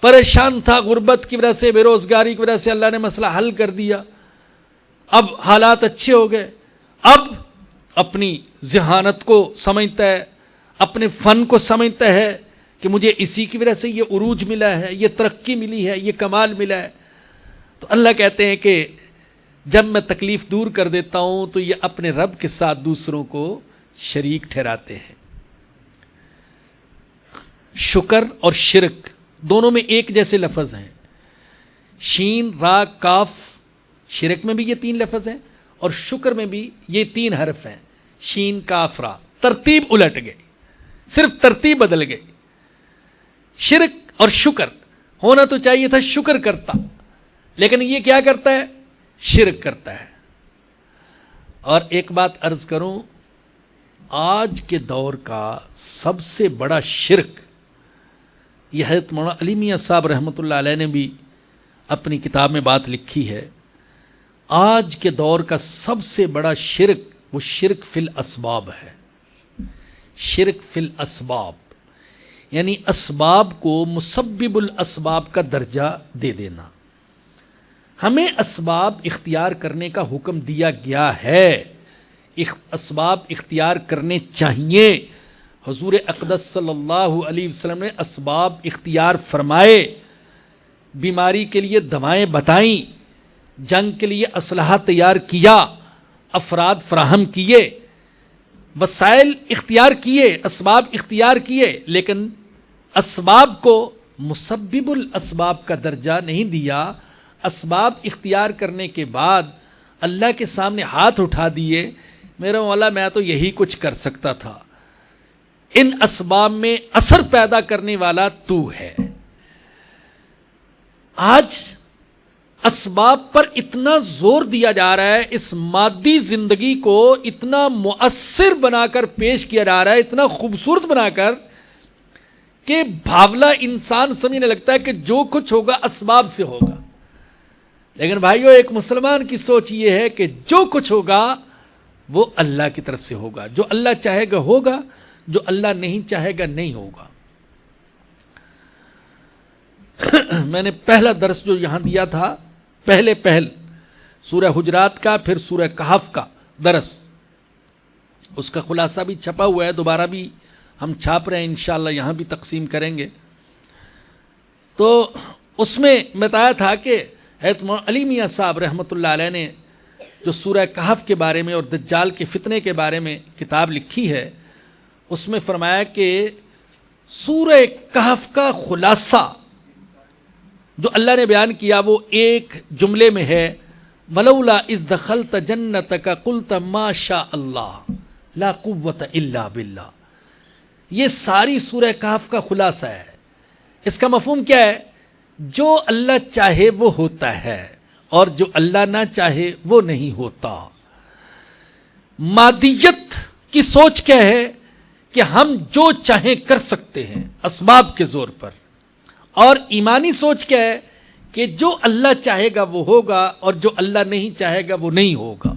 پریشان تھا غربت کی وجہ سے، بے روزگاری کی وجہ سے، اللہ نے مسئلہ حل کر دیا، اب حالات اچھے ہو گئے. اب اپنی ذہانت کو سمجھتا ہے، اپنے فن کو سمجھتا ہے کہ مجھے اسی کی وجہ سے یہ عروج ملا ہے، یہ ترقی ملی ہے، یہ کمال ملا ہے. تو اللہ کہتے ہیں کہ جب میں تکلیف دور کر دیتا ہوں تو یہ اپنے رب کے ساتھ دوسروں کو شریک ٹھہراتے ہیں. شکر اور شرک دونوں میں ایک جیسے لفظ ہیں، شین را کاف، شرک میں بھی یہ 3 لفظ ہیں اور شکر میں بھی یہ 3 حرف ہیں، شین کاف را. ترتیب الٹ گئی، صرف ترتیب بدل گئی. شرک اور شکر ہونا تو چاہیے تھا شکر کرتا، لیکن یہ کیا کرتا ہے؟ شرک کرتا ہے. اور ایک بات عرض کروں، آج کے دور کا سب سے بڑا شرک، یہ حضرت مولانا علی میاں صاحب رحمۃ اللہ علیہ نے بھی اپنی کتاب میں بات لکھی ہے، آج کے دور کا سب سے بڑا شرک وہ شرک فی الاسباب ہے. شرک فی الاسباب یعنی اسباب کو مسبب الاسباب کا درجہ دے دینا. ہمیں اسباب اختیار کرنے کا حکم دیا گیا ہے، اسباب اختیار کرنے چاہیے. حضور اقدس صلی اللہ علیہ وسلم نے اسباب اختیار فرمائے، بیماری کے لیے دوائیں بتائیں، جنگ کے لیے اسلحہ تیار کیا، افراد فراہم کیے، وسائل اختیار کیے، اسباب اختیار کیے، لیکن اسباب کو مسبب الاسباب کا درجہ نہیں دیا. اسباب اختیار کرنے کے بعد اللہ کے سامنے ہاتھ اٹھا دیے، میرا مولا میں تو یہی کچھ کر سکتا تھا، ان اسباب میں اثر پیدا کرنے والا تو ہے. آج اسباب پر اتنا زور دیا جا رہا ہے، اس مادی زندگی کو اتنا مؤثر بنا کر پیش کیا جا رہا ہے، اتنا خوبصورت بنا کر کہ بھاولا انسان سمجھنے لگتا ہے کہ جو کچھ ہوگا اسباب سے ہوگا. لیکن بھائیو، ایک مسلمان کی سوچ یہ ہے کہ جو کچھ ہوگا وہ اللہ کی طرف سے ہوگا، جو اللہ چاہے گا ہوگا، جو اللہ نہیں چاہے گا نہیں ہوگا. میں نے پہلا درس جو یہاں دیا تھا، پہل سورہ حجرات کا، پھر سورہ کہف کا درس، اس کا خلاصہ بھی چھپا ہوا ہے، دوبارہ بھی ہم چھاپ رہے ہیں، انشاءاللہ یہاں بھی تقسیم کریں گے. تو اس میں بتایا تھا کہ حضرت مولانا علی میاں صاحب رحمۃ اللہ علیہ نے جو سورہ کہف کے بارے میں اور دجال کے فتنے کے بارے میں کتاب لکھی ہے، اس میں فرمایا کہ سورہ کہف کا خلاصہ جو اللہ نے بیان کیا وہ ایک جملے میں ہے، وَلَوْلَا إِذْ دَخَلْتَ جَنَّتَكَ قُلْتَ مَا شَاءَ اللَّهُ لَا قُوَّةَ إِلَّا بِاللَّهِ. یہ ساری سورہ کہف کا خلاصہ ہے۔ اس کا مفہوم کیا ہے؟ جو اللہ چاہے وہ ہوتا ہے اور جو اللہ نہ چاہے وہ نہیں ہوتا۔ مادیت کی سوچ کیا ہے کہ ہم جو چاہیں کر سکتے ہیں اسباب کے زور پر، اور ایمانی سوچ کیا ہے کہ جو اللہ چاہے گا وہ ہوگا اور جو اللہ نہیں چاہے گا وہ نہیں ہوگا۔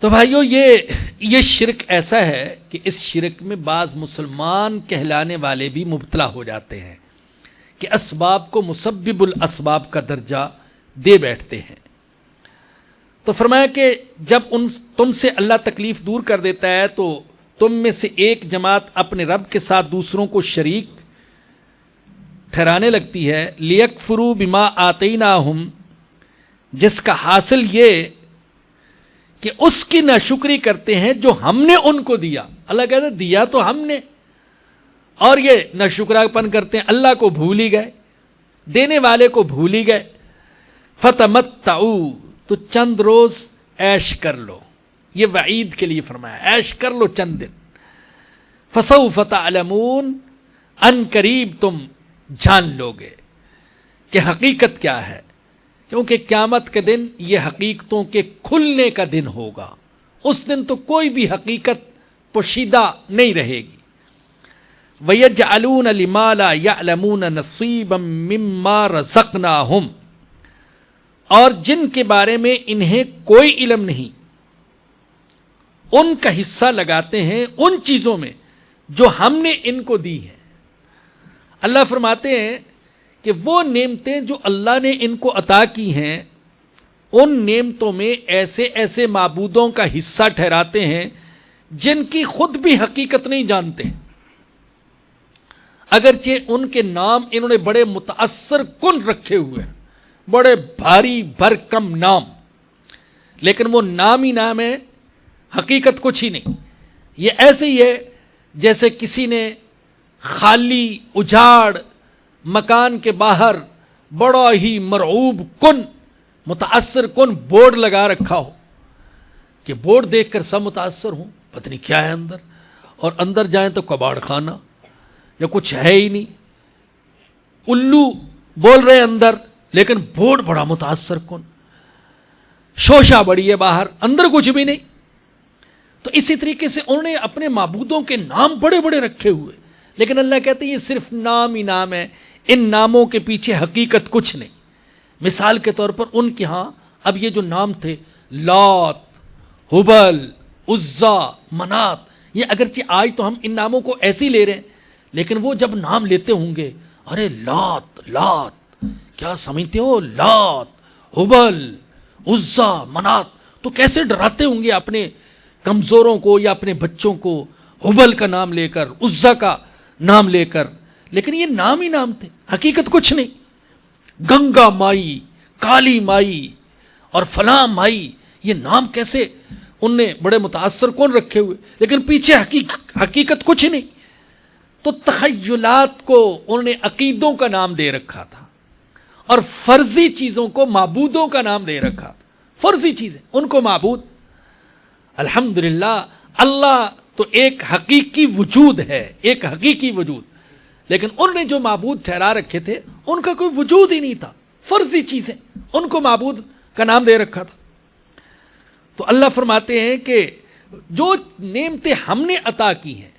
تو بھائیو، یہ شرک ایسا ہے کہ اس شرک میں بعض مسلمان کہلانے والے بھی مبتلا ہو جاتے ہیں کہ اسباب کو مسبب الاسباب کا درجہ دے بیٹھتے ہیں۔ تو فرمایا کہ جب تم سے اللہ تکلیف دور کر دیتا ہے تو تم میں سے ایک جماعت اپنے رب کے ساتھ دوسروں کو شریک ٹھہرانے لگتی ہے، لیکفروا بما آتیناہم، جس کا حاصل یہ کہ اس کی ناشکری کرتے ہیں جو ہم نے ان کو دیا۔ اللہ کہتا ہے دیا تو ہم نے، اور یہ ناشکرا پن کرتے ہیں، اللہ کو بھول ہی گئے، دینے والے کو بھول ہی گئے۔ فتمتعوا، تو چند روز عیش کر لو، یہ وعید کے لیے فرمایا، عیش کر لو چند دن۔ فسوف تعلمون، ان قریب تم جان لو گے کہ حقیقت کیا ہے، کیونکہ قیامت کے دن یہ حقیقتوں کے کھلنے کا دن ہوگا۔ اس دن تو کوئی بھی حقیقت پوشیدہ نہیں رہے گی۔ وَيَجْعَلُونَ لِمَا لَا يَعْلَمُونَ نَصِيبًا مِّمَّا رَزَقْنَاهُمْ، اور جن کے بارے میں انہیں کوئی علم نہیں، ان کا حصہ لگاتے ہیں ان چیزوں میں جو ہم نے ان کو دی ہیں۔ اللہ فرماتے ہیں کہ وہ نعمتیں جو اللہ نے ان کو عطا کی ہیں، ان نعمتوں میں ایسے ایسے معبودوں کا حصہ ٹھہراتے ہیں جن کی خود بھی حقیقت نہیں جانتے، اگرچہ ان کے نام انہوں نے بڑے متاثر کن رکھے ہوئے ہیں، بڑے بھاری بھرکم نام، لیکن وہ نام ہی نام ہے، حقیقت کچھ ہی نہیں۔ یہ ایسے ہی ہے جیسے کسی نے خالی اجاڑ مکان کے باہر بڑا ہی مرعوب کن متاثر کن بورڈ لگا رکھا ہو کہ بورڈ دیکھ کر سب متاثر ہوں، پتہ نہیں کیا ہے اندر، اور اندر جائیں تو کباڑ خانہ یا کچھ ہے ہی نہیں، الو بول رہے اندر لیکن بورڈ بڑا متاثر کن، شوشہ بڑی ہے باہر، اندر کچھ بھی نہیں۔ تو اسی طریقے سے انہوں نے اپنے معبودوں کے نام بڑے بڑے رکھے ہوئے، لیکن اللہ کہتے ہیں یہ صرف نام ہی نام ہے، ان ناموں کے پیچھے حقیقت کچھ نہیں۔ مثال کے طور پر ان کے ہاں اب یہ جو نام تھے، لات، ہبل، عزا، منات، یہ اگرچہ آج تو ہم ان ناموں کو ایسے ہی لے رہے ہیں، لیکن وہ جب نام لیتے ہوں گے، ارے لات لات کیا سمجھتے ہو، لات، ہبل، عزا، منات، تو کیسے ڈراتے ہوں گے اپنے کمزوروں کو یا اپنے بچوں کو ہبل کا نام لے کر، عزا کا نام لے کر، لیکن یہ نام ہی نام تھے، حقیقت کچھ نہیں۔ گنگا مائی، کالی مائی اور فلاں مائی، یہ نام کیسے ان نے بڑے متاثر کون رکھے ہوئے، لیکن پیچھے حقیقت کچھ نہیں۔ تو تخیلات کو انہوں نے عقیدوں کا نام دے رکھا تھا، اور فرضی چیزوں کو معبودوں کا نام دے رکھا تھا، فرضی چیزیں ان کو معبود۔ الحمدللہ اللہ تو ایک حقیقی وجود ہے، ایک حقیقی وجود، لیکن ان نے جو معبود ٹھہرا رکھے تھے ان کا کوئی وجود ہی نہیں تھا، فرضی چیزیں، ان کو معبود کا نام دے رکھا تھا۔ تو اللہ فرماتے ہیں کہ جو نعمتیں ہم نے عطا کی ہیں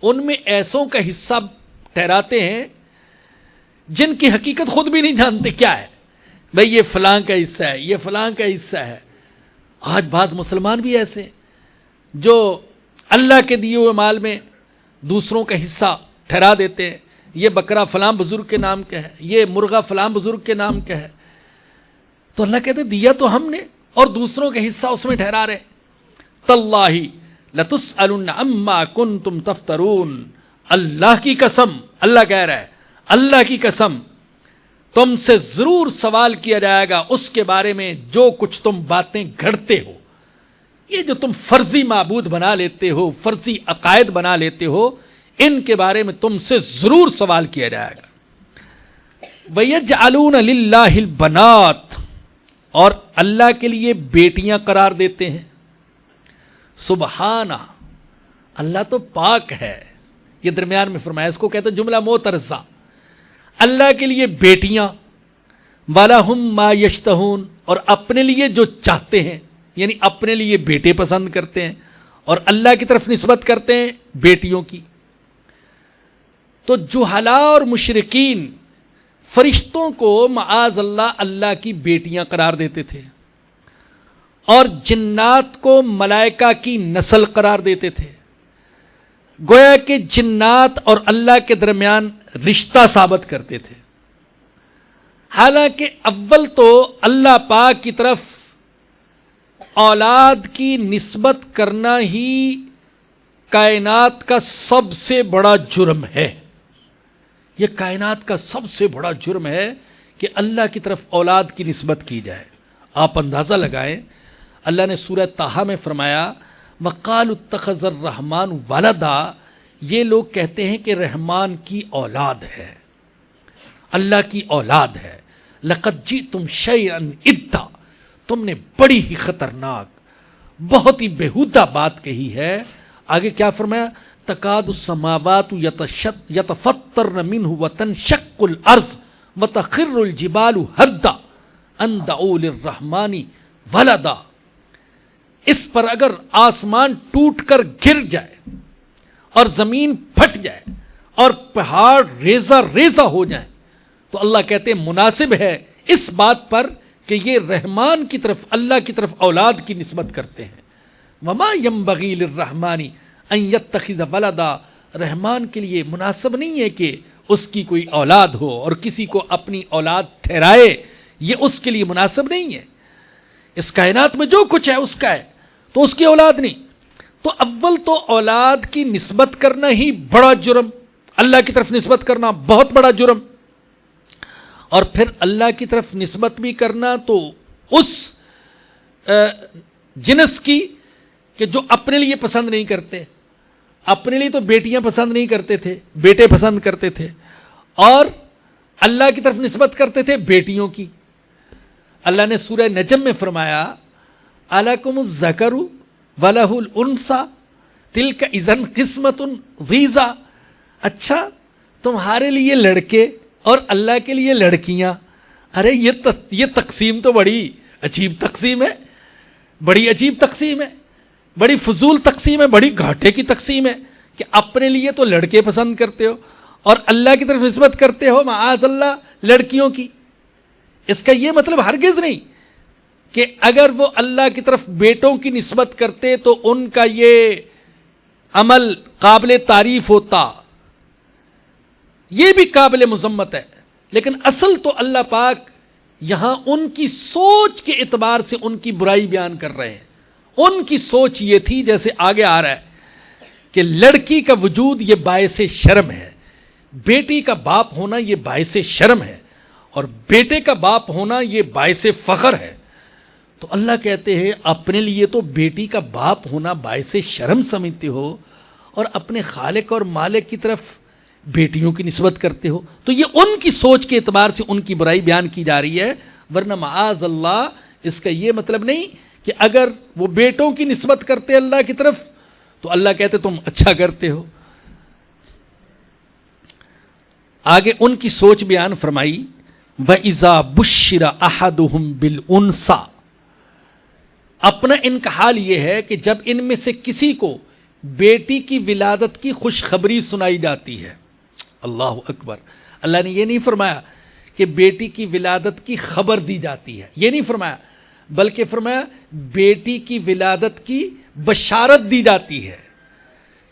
ان میں ایسوں کا حصہ ٹھہراتے ہیں جن کی حقیقت خود بھی نہیں جانتے کیا ہے، بھئی یہ فلاں کا حصہ ہے، یہ فلاں کا حصہ ہے۔ آج بعض مسلمان بھی ایسے ہیں جو اللہ کے دیے ہوئے مال میں دوسروں کا حصہ ٹھہرا دیتے ہیں، یہ بکرا فلاں بزرگ کے نام کا ہے، یہ مرغا فلاں بزرگ کے نام کا ہے۔ تو اللہ کہتے ہیں دیا تو ہم نے اور دوسروں کا حصہ اس میں ٹھہرا رہے۔ تاللہ لتسألن عما کنتم تفترون، اللہ کی قسم، اللہ کہہ رہا ہے، اللہ کی قسم تم سے ضرور سوال کیا جائے گا اس کے بارے میں جو کچھ تم باتیں گھڑتے ہو۔ یہ جو تم فرضی معبود بنا لیتے ہو، فرضی عقائد بنا لیتے ہو، ان کے بارے میں تم سے ضرور سوال کیا جائے گا۔ وَيَجْعَلُونَ لِلَّهِ الْبَنَاتِ، اور اللہ کے لیے بیٹیاں قرار دیتے ہیں۔ سبحانہ، اللہ تو پاک ہے. یہ درمیان میں فرمایا, اس کو کہتے ہیں جملہ معترضہ. اللہ کے لیے بیٹیاں, وَلَهُمْ مَا يَشْتَهُونَ, اور اپنے لیے جو چاہتے ہیں, یعنی اپنے لیے بیٹے پسند کرتے ہیں اور اللہ کی طرف نسبت کرتے ہیں بیٹیوں کی. تو جہلاء اور مشرکین فرشتوں کو معاذ اللہ اللہ کی بیٹیاں قرار دیتے تھے, اور جنات کو ملائکہ کی نسل قرار دیتے تھے. گویا کہ جنات اور اللہ کے درمیان رشتہ ثابت کرتے تھے. حالانکہ اول تو اللہ پاک کی طرف اولاد کی نسبت کرنا ہی کائنات کا سب سے بڑا جرم ہے. یہ کائنات کا سب سے بڑا جرم ہے کہ اللہ کی طرف اولاد کی نسبت کی جائے. آپ اندازہ لگائیں, اللہ نے سورہ طٰہٰ میں فرمایا وَقَالُوا اتَّخَذَ الرَّحْمَٰنُ وَلَدًا, یہ لوگ کہتے ہیں کہ رحمان کی اولاد ہے, اللہ کی اولاد ہے. لَقَدْ جِئْتُمْ شَيْئًا إِدًّا, تم نے بڑی ہی خطرناک, بہت ہی بیہودہ بات کہی ہے. آگے کیا فرمایا, تَكَادُ السَّمَاوَاتُ يَتَفَطَّرْنَ مِنْهُ وَتَنشَقُّ الْأَرْضُ وَتَخِرُّ الْجِبَالُ هَدًّا أَن دَعُوا لِلرَّحْمَٰنِ وَلَدًا. اس پر اگر آسمان ٹوٹ کر گر جائے اور زمین پھٹ جائے اور پہاڑ ریزہ ریزہ ہو جائیں, تو اللہ کہتے ہیں مناسب ہے اس بات پر کہ یہ رحمان کی طرف, اللہ کی طرف اولاد کی نسبت کرتے ہیں. وما ينبغي للرحمن ان يتخذ ولدا, رحمان کے لیے مناسب نہیں ہے کہ اس کی کوئی اولاد ہو اور کسی کو اپنی اولاد ٹھہرائے, یہ اس کے لیے مناسب نہیں ہے. اس کائنات میں جو کچھ ہے اس کا ہے, تو اس کی اولاد نہیں. تو اول تو اولاد کی نسبت کرنا ہی بڑا جرم, اللہ کی طرف نسبت کرنا بہت بڑا جرم, اور پھر اللہ کی طرف نسبت بھی کرنا تو اس جنس کی کہ جو اپنے لیے پسند نہیں کرتے. اپنے لیے تو بیٹیاں پسند نہیں کرتے تھے, بیٹے پسند کرتے تھے, اور اللہ کی طرف نسبت کرتے تھے بیٹیوں کی. اللہ نے سورہ نجم میں فرمایا الکم الذکر ولہ الانثی تلک اذا قسمۃ ضیزیٰ, اچھا تمہارے لیے لڑکے اور اللہ کے لیے لڑکیاں. ارے یہ تقسیم تو بڑی عجیب تقسیم ہے, بڑی عجیب تقسیم ہے, بڑی فضول تقسیم ہے, بڑی گھاٹے کی تقسیم ہے کہ اپنے لیے تو لڑکے پسند کرتے ہو اور اللہ کی طرف نسبت کرتے ہو معاذ اللہ لڑکیوں کی. اس کا یہ مطلب ہرگز نہیں کہ اگر وہ اللہ کی طرف بیٹوں کی نسبت کرتے تو ان کا یہ عمل قابل تعریف ہوتا, یہ بھی قابل مذمت ہے. لیکن اصل تو اللہ پاک یہاں ان کی سوچ کے اعتبار سے ان کی برائی بیان کر رہے ہیں. ان کی سوچ یہ تھی, جیسے آگے آ رہا ہے, کہ لڑکی کا وجود یہ باعث شرم ہے, بیٹی کا باپ ہونا یہ باعث شرم ہے, اور بیٹے کا باپ ہونا یہ باعث فخر ہے. تو اللہ کہتے ہیں اپنے لیے تو بیٹی کا باپ ہونا باعث شرم سمجھتے ہو اور اپنے خالق اور مالک کی طرف بیٹیوں کی نسبت کرتے ہو. تو یہ ان کی سوچ کے اعتبار سے ان کی برائی بیان کی جا رہی ہے, ورنہ معاذ اللہ اس کا یہ مطلب نہیں کہ اگر وہ بیٹوں کی نسبت کرتے اللہ کی طرف تو اللہ کہتے تم اچھا کرتے ہو. آگے ان کی سوچ بیان فرمائی وَإِذَا بُشِّرَ أَحَدُهُمْ بِالْأُنثَىٰ, اپنا ان کا حال یہ ہے کہ جب ان میں سے کسی کو بیٹی کی ولادت کی خوشخبری سنائی جاتی ہے. اللہ اکبر, اللہ نے یہ نہیں فرمایا کہ بیٹی کی ولادت کی خبر دی جاتی ہے, یہ نہیں فرمایا, بلکہ فرمایا بیٹی کی ولادت کی بشارت دی جاتی ہے.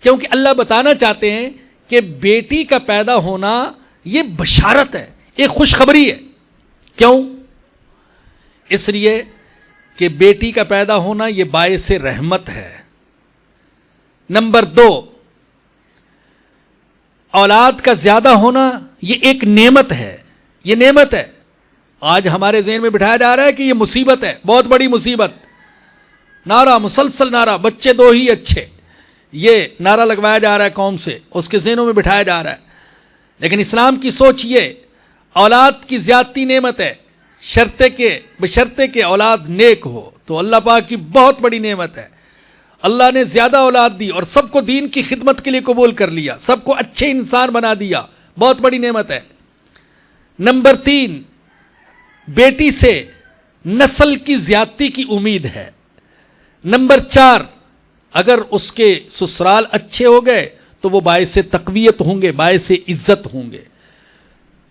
کیونکہ اللہ بتانا چاہتے ہیں کہ بیٹی کا پیدا ہونا یہ بشارت ہے, ایک خوشخبری ہے. کیوں؟ اس لیے کہ بیٹی کا پیدا ہونا یہ باعث رحمت ہے. نمبر 2, اولاد کا زیادہ ہونا یہ ایک نعمت ہے, یہ نعمت ہے. آج ہمارے ذہن میں بٹھایا جا رہا ہے کہ یہ مصیبت ہے, بہت بڑی مصیبت. نعرہ, مسلسل نعرہ, بچے 2 ہی اچھے, یہ نعرہ لگوایا جا رہا ہے قوم سے, اس کے ذہنوں میں بٹھایا جا رہا ہے. لیکن اسلام کی سوچ یہ, اولاد کی زیادتی نعمت ہے, بشرطے کہ اولاد نیک ہو, تو اللہ پاک کی بہت بڑی نعمت ہے. اللہ نے زیادہ اولاد دی اور سب کو دین کی خدمت کے لیے قبول کر لیا، سب کو اچھے انسان بنا دیا، بہت بڑی نعمت ہے۔ نمبر 3، بیٹی سے نسل کی زیادتی کی امید ہے۔ نمبر 4، اگر اس کے سسرال اچھے ہو گئے تو وہ باعث تقویت ہوں گے، باعث عزت ہوں گے۔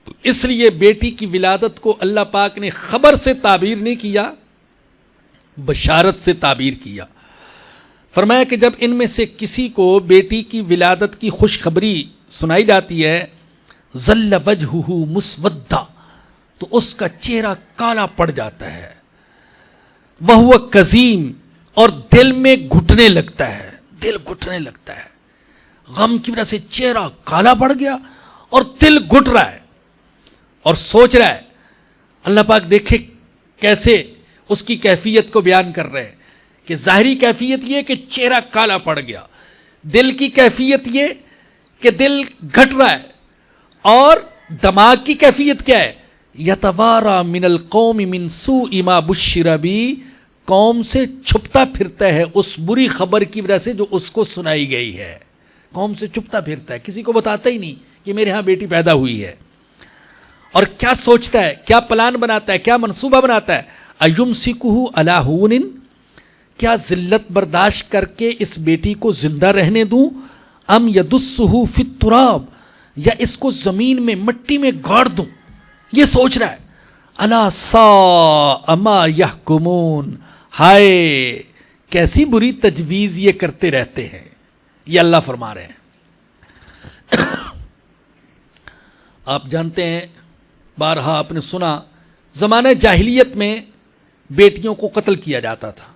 تو اس لیے بیٹی کی ولادت کو اللہ پاک نے خبر سے تعبیر نہیں کیا، بشارت سے تعبیر کیا۔ فرمایا کہ جب ان میں سے کسی کو بیٹی کی ولادت کی خوشخبری سنائی جاتی ہے، ظل وجہہ مسودہ، تو اس کا چہرہ کالا پڑ جاتا ہے، وہو کظیم، اور دل میں گھٹنے لگتا ہے، دل گھٹنے لگتا ہے، غم کی وجہ سے چہرہ کالا پڑ گیا اور دل گھٹ رہا ہے اور سوچ رہا ہے۔ اللہ پاک دیکھے کیسے اس کی کیفیت کو بیان کر رہے ہیں کہ ظاہری کیفیت یہ کہ چہرہ کالا پڑ گیا، دل کی کیفیت یہ کہ دل گھٹ رہا ہے، اور دماغ کی کیفیت کیا ہے؟ یتوارا من القوم من سوء ما بشر بی، قوم سے چھپتا پھرتا ہے اس بری خبر کی وجہ سے جو اس کو سنائی گئی ہے، قوم سے چھپتا پھرتا ہے، کسی کو بتاتا ہی نہیں کہ میرے ہاں بیٹی پیدا ہوئی ہے۔ اور کیا سوچتا ہے، کیا پلان بناتا ہے، کیا منصوبہ بناتا ہے؟ ایمسکہ علی ہون، کیا ذلت برداشت کر کے اس بیٹی کو زندہ رہنے دوں، ام یدسہ فی التراب، یا اس کو زمین میں مٹی میں گاڑ دوں، یہ سوچ رہا ہے۔ الا ساء ما یحکمون، ہائے کیسی بری تجویز یہ کرتے رہتے ہیں، یہ اللہ فرما رہے ہیں۔ آپ جانتے ہیں، بارہا آپ نے سنا، زمانہ جاہلیت میں بیٹیوں کو قتل کیا جاتا تھا۔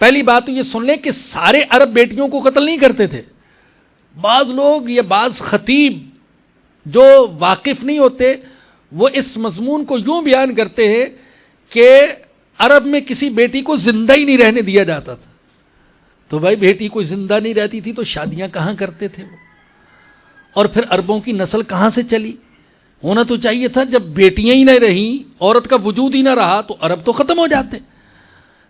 پہلی بات تو یہ سن لیں کہ سارے عرب بیٹیوں کو قتل نہیں کرتے تھے، بعض لوگ یا بعض خطیب جو واقف نہیں ہوتے وہ اس مضمون کو یوں بیان کرتے ہیں کہ عرب میں کسی بیٹی کو زندہ ہی نہیں رہنے دیا جاتا تھا۔ تو بھائی بیٹی کوئی زندہ نہیں رہتی تھی تو شادیاں کہاں کرتے تھے وہ، اور پھر عربوں کی نسل کہاں سے چلی؟ ہونا تو چاہیے تھا جب بیٹیاں ہی نہ رہیں، عورت کا وجود ہی نہ رہا، تو عرب تو ختم ہو جاتے،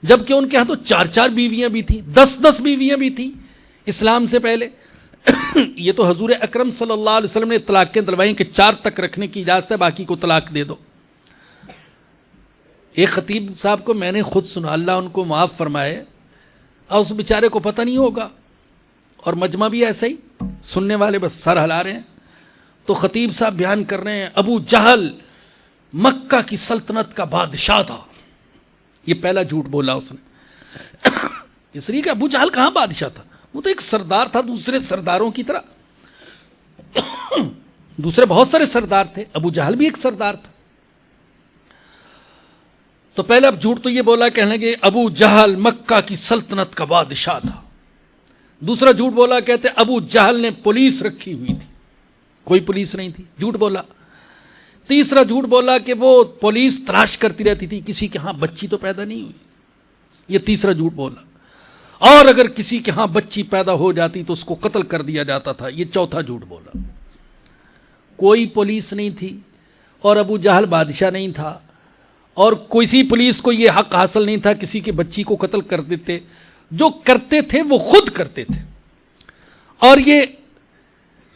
جبکہ ان کے ہاں تو 4 بیویاں بھی تھیں، 10 بیویاں بھی تھیں اسلام سے پہلے۔ یہ تو حضور اکرم صلی اللہ علیہ وسلم نے طلاق کے دلوائیں کہ 4 تک رکھنے کی اجازت ہے، باقی کو طلاق دے دو۔ ایک خطیب صاحب کو میں نے خود سنا، اللہ ان کو معاف فرمائے، اور اس بیچارے کو پتہ نہیں ہوگا، اور مجمع بھی ایسا ہی، سننے والے بس سر ہلا رہے ہیں۔ تو خطیب صاحب بیان کر رہے ہیں، ابو جہل مکہ کی سلطنت کا بادشاہ تھا۔ یہ پہلا جھوٹ بولا اس نے، اس لیے کہ ابو جہل کہاں بادشاہ تھا، وہ تو ایک سردار تھا دوسرے سرداروں کی طرح، دوسرے بہت سارے سردار تھے، ابو جہل بھی ایک سردار تھا۔ تو پہلے اب جھوٹ تو یہ بولا، کہنے لگے ابو جہل مکہ کی سلطنت کا بادشاہ تھا۔ دوسرا جھوٹ بولا، کہتے ابو جہل نے پولیس رکھی ہوئی تھی، کوئی پولیس نہیں تھی، جھوٹ بولا۔ تیسرا جھوٹ بولا کہ وہ پولیس تلاش کرتی رہتی تھی، کسی کے ہاں بچی تو پیدا نہیں ہوئی، یہ تیسرا جھوٹ بولا۔ اور اگر کسی کے ہاں بچی پیدا ہو جاتی تو اس کو قتل کر دیا جاتا تھا، یہ چوتھا جھوٹ بولا۔ کوئی پولیس نہیں تھی، اور ابو جہل بادشاہ نہیں تھا، اور کسی پولیس کو یہ حق حاصل نہیں تھا کسی کی بچی کو قتل کر دیتے، جو کرتے تھے وہ خود کرتے تھے۔ اور یہ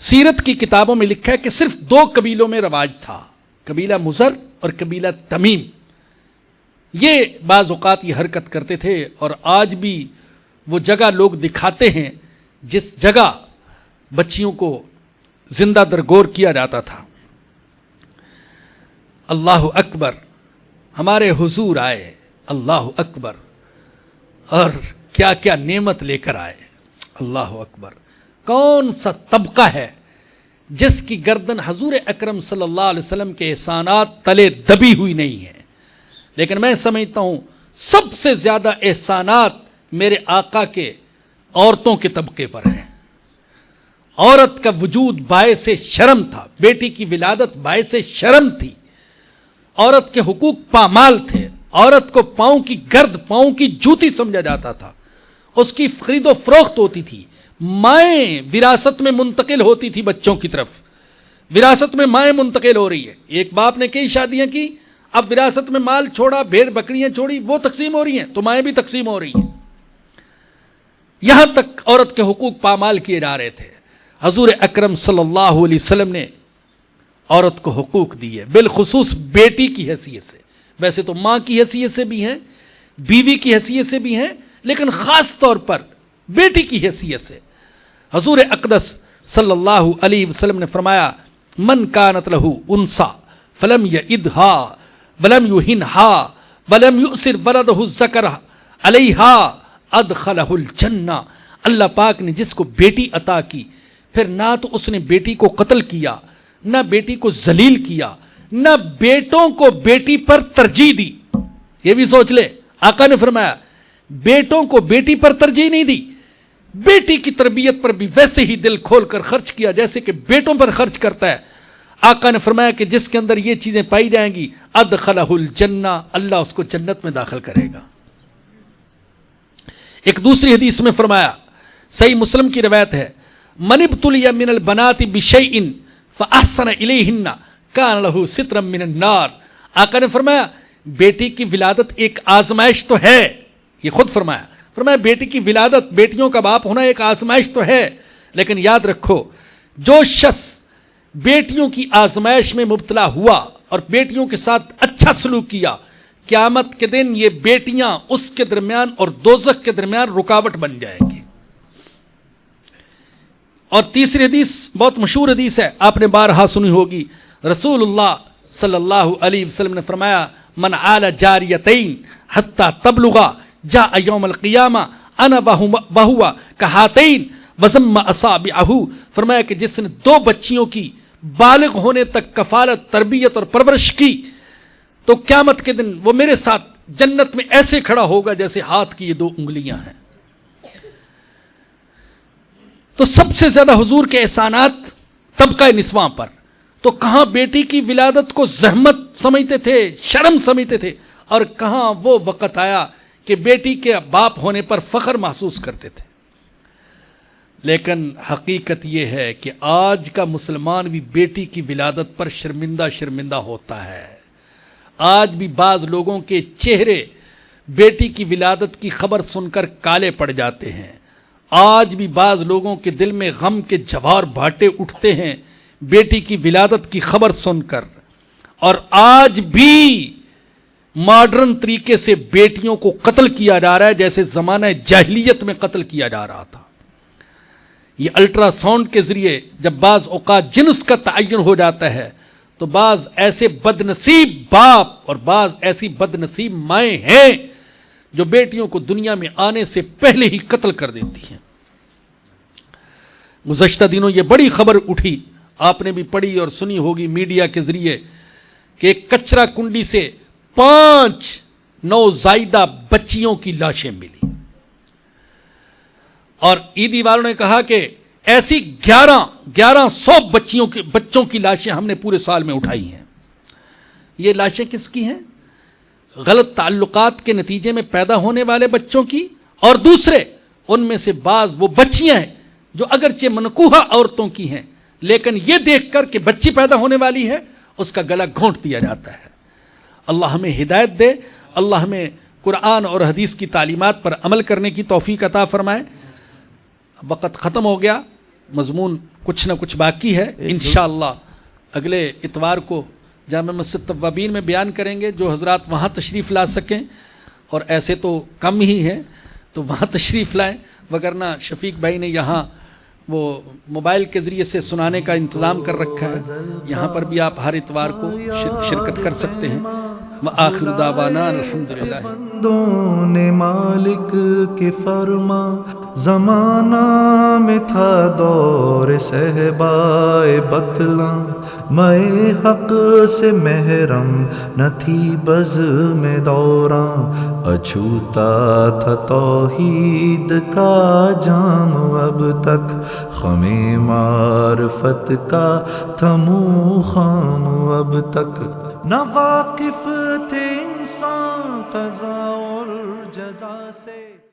سیرت کی کتابوں میں لکھا ہے کہ صرف 2 قبیلوں میں رواج تھا، قبیلہ مزر اور قبیلہ تمیم، یہ بعض اوقات یہ حرکت کرتے تھے، اور آج بھی وہ جگہ لوگ دکھاتے ہیں جس جگہ بچیوں کو زندہ درگور کیا جاتا تھا۔ اللہ اکبر، ہمارے حضور آئے، اللہ اکبر، اور کیا کیا نعمت لے کر آئے، اللہ اکبر۔ کون سا طبقہ ہے جس کی گردن حضور اکرم صلی اللہ علیہ وسلم کے احسانات تلے دبی ہوئی نہیں ہے؟ لیکن میں سمجھتا ہوں سب سے زیادہ احسانات میرے آقا کے عورتوں کے طبقے پر ہیں۔ عورت کا وجود باعث شرم تھا، بیٹی کی ولادت باعث شرم تھی، عورت کے حقوق پامال تھے، عورت کو پاؤں کی گرد، پاؤں کی جوتی سمجھا جاتا تھا، اس کی خرید و فروخت ہوتی تھی، مائیں وراثت میں منتقل ہوتی تھی بچوں کی طرف، وراثت میں مائیں منتقل ہو رہی ہے، ایک باپ نے کئی شادیاں کی، اب وراثت میں مال چھوڑا، بھیڑ بکریاں چھوڑی، وہ تقسیم ہو رہی ہیں تو مائیں بھی تقسیم ہو رہی ہیں۔ یہاں تک عورت کے حقوق پامال کیے جا رہے تھے. حضور اکرم صلی اللہ علیہ وسلم نے عورت کو حقوق دیے، بالخصوص بیٹی کی حیثیت سے. ویسے تو ماں کی حیثیت سے بھی ہیں، بیوی کی حیثیت سے بھی ہیں، لیکن خاص طور پر بیٹی کی حیثیت سے. حضور اقدس صلی اللہ علیہ وسلم نے فرمایا من کانت لہ انثی فلم یعدھا ولم یہنھا ولم یؤثر ولدہ الذکر علیہا ادخلہ الجنہ. اللہ پاک نے جس کو بیٹی عطا کی، پھر نہ تو اس نے بیٹی کو قتل کیا، نہ بیٹی کو ذلیل کیا، نہ بیٹوں کو بیٹی پر ترجیح دی. یہ بھی سوچ لے، آقا نے فرمایا بیٹوں کو بیٹی پر ترجیح نہیں دی، بیٹی کی تربیت پر بھی ویسے ہی دل کھول کر خرچ کیا جیسے کہ بیٹوں پر خرچ کرتا ہے. آقا نے فرمایا کہ جس کے اندر یہ چیزیں پائی جائیں گی ادخلہ الجنہ، اللہ اس کو جنت میں داخل کرے گا. ایک دوسری حدیث میں فرمایا، صحیح مسلم کی روایت ہے، من ابتلی من البنات بشیء فاحسن الیہن کان لہ سترا من النار. آقا نے فرمایا بیٹی کی ولادت ایک آزمائش تو ہے، یہ خود فرمایا بیٹی کی ولادت، بیٹیوں کا باپ ہونا ایک آزمائش تو ہے، لیکن یاد رکھو جو شخص بیٹیوں کی آزمائش میں مبتلا ہوا اور بیٹیوں کے ساتھ اچھا سلوک کیا، قیامت کے دن یہ بیٹیاں اس کے درمیان اور دوزخ کے درمیان رکاوٹ بن جائیں گی. اور تیسری حدیث بہت مشہور حدیث ہے، آپ نے بارہا سنی ہوگی. رسول اللہ صلی اللہ علیہ وسلم نے فرمایا من عال جاریتین حتی تبلغا جاء یوم القیامہ انا بہوا کہاتین وضم اصابعہ. فرمایا کہ جس نے دو بچیوں کی بالغ ہونے تک کفالت، تربیت اور پرورش کی تو قیامت کے دن وہ میرے ساتھ جنت میں ایسے کھڑا ہوگا جیسے ہاتھ کی یہ دو انگلیاں ہیں. تو سب سے زیادہ حضور کے احسانات طبقہ نسواں پر. تو کہاں بیٹی کی ولادت کو زحمت سمجھتے تھے، شرم سمجھتے تھے، اور کہاں وہ وقت آیا کہ بیٹی کے باپ ہونے پر فخر محسوس کرتے تھے. لیکن حقیقت یہ ہے کہ آج کا مسلمان بھی بیٹی کی ولادت پر شرمندہ ہوتا ہے. آج بھی بعض لوگوں کے چہرے بیٹی کی ولادت کی خبر سن کر کالے پڑ جاتے ہیں. آج بھی بعض لوگوں کے دل میں غم کے جوار بھاٹے اٹھتے ہیں بیٹی کی ولادت کی خبر سن کر. اور آج بھی ماڈرن طریقے سے بیٹیوں کو قتل کیا جا رہا ہے جیسے زمانہ جاہلیت میں قتل کیا جا رہا تھا. یہ الٹرا ساؤنڈ کے ذریعے جب بعض اوقات جنس کا تعین ہو جاتا ہے تو بعض ایسے بد نصیب باپ اور بعض ایسی بد نصیب مائیں ہیں جو بیٹیوں کو دنیا میں آنے سے پہلے ہی قتل کر دیتی ہیں. گزشتہ دنوں یہ بڑی خبر اٹھی، آپ نے بھی پڑھی اور سنی ہوگی میڈیا کے ذریعے، کہ ایک کچرا کنڈی سے 5 نوزائیدہ بچیوں کی لاشیں ملی. اور عیدی والوں نے کہا کہ ایسی 1100 بچوں کی لاشیں ہم نے پورے سال میں اٹھائی ہیں. یہ لاشیں کس کی ہیں؟ غلط تعلقات کے نتیجے میں پیدا ہونے والے بچوں کی، اور دوسرے ان میں سے بعض وہ بچیاں ہیں جو اگرچہ منکوحہ عورتوں کی ہیں لیکن یہ دیکھ کر کہ بچی پیدا ہونے والی ہے اس کا گلا گھونٹ دیا جاتا ہے. اللہ ہمیں ہدایت دے، اللہ ہمیں قرآن اور حدیث کی تعلیمات پر عمل کرنے کی توفیق عطا فرمائے. وقت ختم ہو گیا، مضمون کچھ نہ کچھ باقی ہے. انشاءاللہ اگلے اتوار کو جامع مسجد توابین میں بیان کریں گے. جو حضرات وہاں تشریف لا سکیں، اور ایسے تو کم ہی ہیں، تو وہاں تشریف لائیں، وگرنہ شفیق بھائی نے یہاں وہ موبائل کے ذریعے سے سنانے کا انتظام کر رکھا ہے. یہاں پر بھی آپ ہر اتوار کو شرکت کر سکتے ہیں. وآخر دعوانا الحمدللہ. بندوں نے مالک کے فرما، زمانہ میں تھا دور صحبائے بطلاں، میں حق سے محرم نہ تھی بز میں دوراں، اچھوتا تھا توحید کا جام اب تک، خم معرفت کا تھا منہ خام اب تک، نہ واقف تھے انسان قضا اور جزا سے.